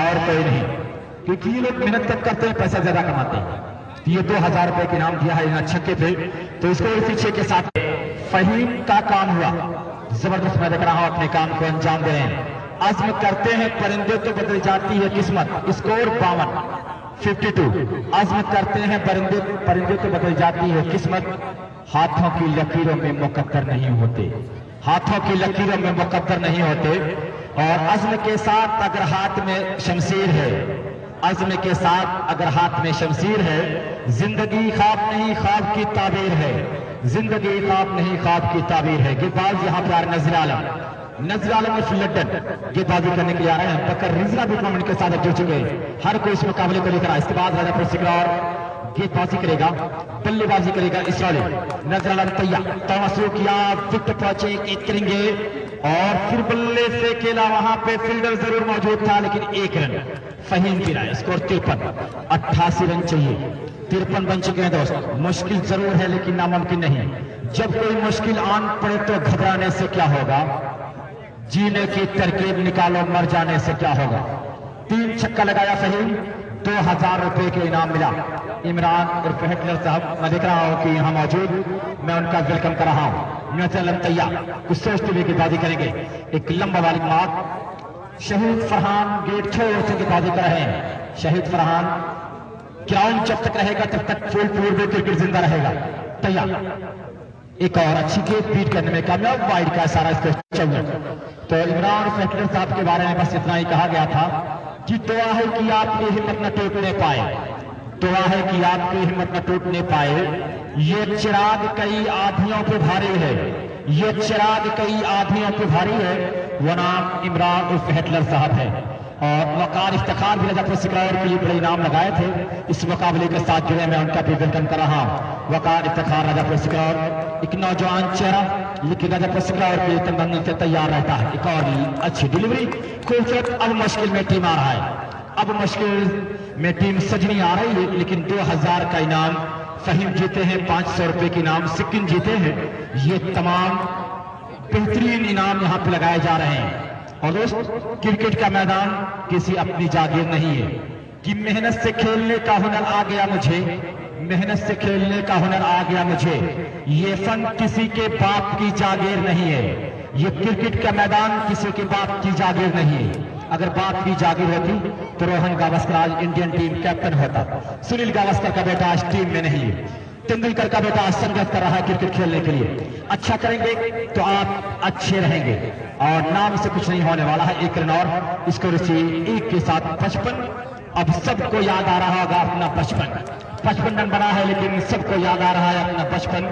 और कोई नहीं, क्योंकि ये लोग मेहनत तक करते हैं, पैसा ज्यादा कमाते हैं। ये 2000 रुपए के इनाम दिया है इन छक्के पे। तो इसको पीछे के साथ फहीम का काम हुआ जबरदस्त। मैं देख रहा हूं अपने काम को अंजाम दे रहे हैं। अज़्म करते हैं परिंदे तो बदल जाती है किस्मत। स्कोर 52-52। अज़्म करते हैं परिंदे तो बदल जाती है किस्मत। हाथों की लकीरों में मुकद्दर नहीं होते, हाथों की लकीरों में मुकद्दर नहीं होते। और अज़्म के साथ अगर हाथ में शमशीर है, अज़्म के साथ अगर हाथ में शमशीर है, जिंदगी ख्वाब नहीं ख्वाब की ताबीर है, जिंदगी ख्वाब नहीं ख्वाब की ताबीर है। गेंदबाज यहाँ पे आ रहे नजर आलम ऑफ लंदन गेंदबाजी करने के लिए आ रहे हैं। बकर रिजरा भी टूर्नामेंट के साथ जुड़ चुके हैं। हर कोई इस मुकाबले को लेकर। इसके बाद राजापुर सिकरौर गेंदबाजी करेगा, बल्लेबाजी करेगा इसराइली। नजर आलम तैयार, तवा शुरू किया, फिट पहुंचे, एक करेंगे और फिर बल्ले से खेला। वहां पे फील्डर जरूर मौजूद था लेकिन 1 रन फहीम गिरा। स्कोर 53, 88 रन चाहिए। 53 बन चुके हैं दोस्त। मुश्किल जरूर है लेकिन नामुमकिन नहीं। जब कोई मुश्किल आन पड़े तो घबराने से क्या होगा, जीने की तरकीब निकालो, मर जाने से क्या होगा। 3 छक्का लगाया फहीम, 2000 रुपए के इनाम मिला। इमरान और फैटलर साहब मैं देख रहा हूं कि यहाँ मौजूद, मैं उनका वेलकम कर रहा हूं। नजर तैयार, कुछ सोचते हुए गेंदबाजी करेंगे। एक लंबा वाली मार्क, शहीद फरहान गेट छोड़ से गेंदबाजी कर रहे हैं। शहीद फरहान ग्राउंड जब तक रहेगा तब तक फुल पूर्व क्रिकेट जिंदा रहेगा। तैयार, एक और अच्छी गेंद बीट करने में कामयाब, वाइड का सारा इसको 54। तो इमरान फैटलर साहब के बारे में बस इतना ही कहा गया था कि दुआ है कि आपकी हिम्मत न टूटने पाए, दुआ है कि आपकी हिम्मत न टूटने पाए। ये चिराग कई आधियों पे भारी है, ये चिराग कई आधियों पे भारी है। वो नाम इमरान उर्फ फैटलर साहब है। और वकार इफ्तिखार भी राजापुर सिकरौर के लिए बड़े इनाम लगाए थे। इस मुकाबले के साथ जुड़े मैं उनका भी वेलकम कर रहा हूँ। वकार इफ्तिखार राजापुर सिकरौर, एक नौजवान चेहरा लेकिन राजापुर सिकरौर के तंदन से तैयार रहता है। एक और अच्छी डिलीवरी, खूबसूरत। अब मुश्किल में टीम आ रहा है, अब मुश्किल में टीम सजनी आ रही है। लेकिन 2000 का इनाम फहीम जीते हैं, 500 रुपए के इनाम सिक्किम जीते हैं। ये तमाम बेहतरीन इनाम यहाँ पे लगाए जा रहे हैं। और दोस्त, क्रिकेट का मैदान किसी अपनी जागीर नहीं है कि मेहनत से खेलने का हुनर आ गया मुझे, मेहनत से खेलने का हुनर आ गया मुझे। ये फन किसी के बाप की जागीर नहीं है, ये क्रिकेट का मैदान किसी के बाप की जागीर नहीं है। अगर बाप की जागीर होती तो रोहन गावस्कर आज इंडियन टीम कैप्टन होता। सुनील गावस्कर का बेटा आज टीम में नहीं है। तेंदुलकर का बेटा संघर्ष कर रहा है क्रिकेट खेलने के लिए। अच्छा करेंगे तो आप अच्छे रहेंगे और नाम से कुछ नहीं होने वाला है। 1 रन और स्कोर 1 के साथ 55। अब सबको याद आ रहा होगा अपना बचपन। 55 रन बना है लेकिन सबको याद आ रहा है अपना बचपन।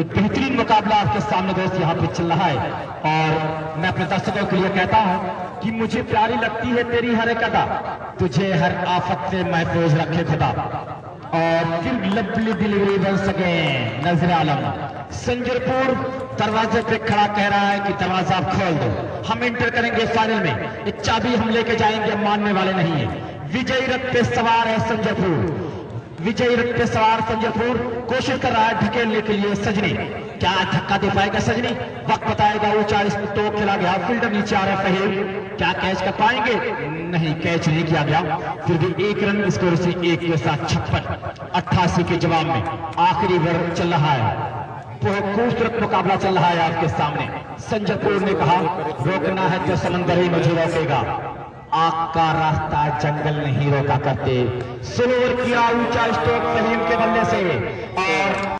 एक बेहतरीन मुकाबला आपके सामने दोस्त यहाँ पे चल रहा है। और मैं अपने दर्शकों के लिए कहता हूँ कि मुझे प्यारी लगती है तेरी हर एक अदा, तुझे हर आफत से महफूज रखे खुदा। और फिर लवली डिलीवरी बन सके। नजर आलम संजरपुर दरवाजे पे खड़ा कह रहा है कि दरवाजा आप खोल दो, हम इंटर करेंगे फाइनल में। एक चाबी हम लेके जाएंगे, हम मानने वाले नहीं है। विजयी रथ पे सवार है संजरपुर, विजयी रथ पे सवार संजरपुर कोशिश कर रहा है ढकेलने के लिए सजनी। क्या धक्का दे पाएगा सजनी? वक्त बताएगा। ऊंचा तो खेला गया, फील्डर नीचे आ रहा है फहीम, क्या कैच कर पाएंगे? नहीं, कैच नहीं किया गया। फिर भी 1 रन स्कोर से 1 के साथ 56, 88 के जवाब में आखिरी ओवर चल रहा है। खूबसूरत मुकाबला चल रहा है आपके सामने। संजय कपूर ने कहा रोकना है तो समंदर ही मुझे रोकेगा, आग का रास्ता जंगल नहीं रोका करते। स्लोवर किया ऊंचा स्ट्रोक फहीम के बल्ले से और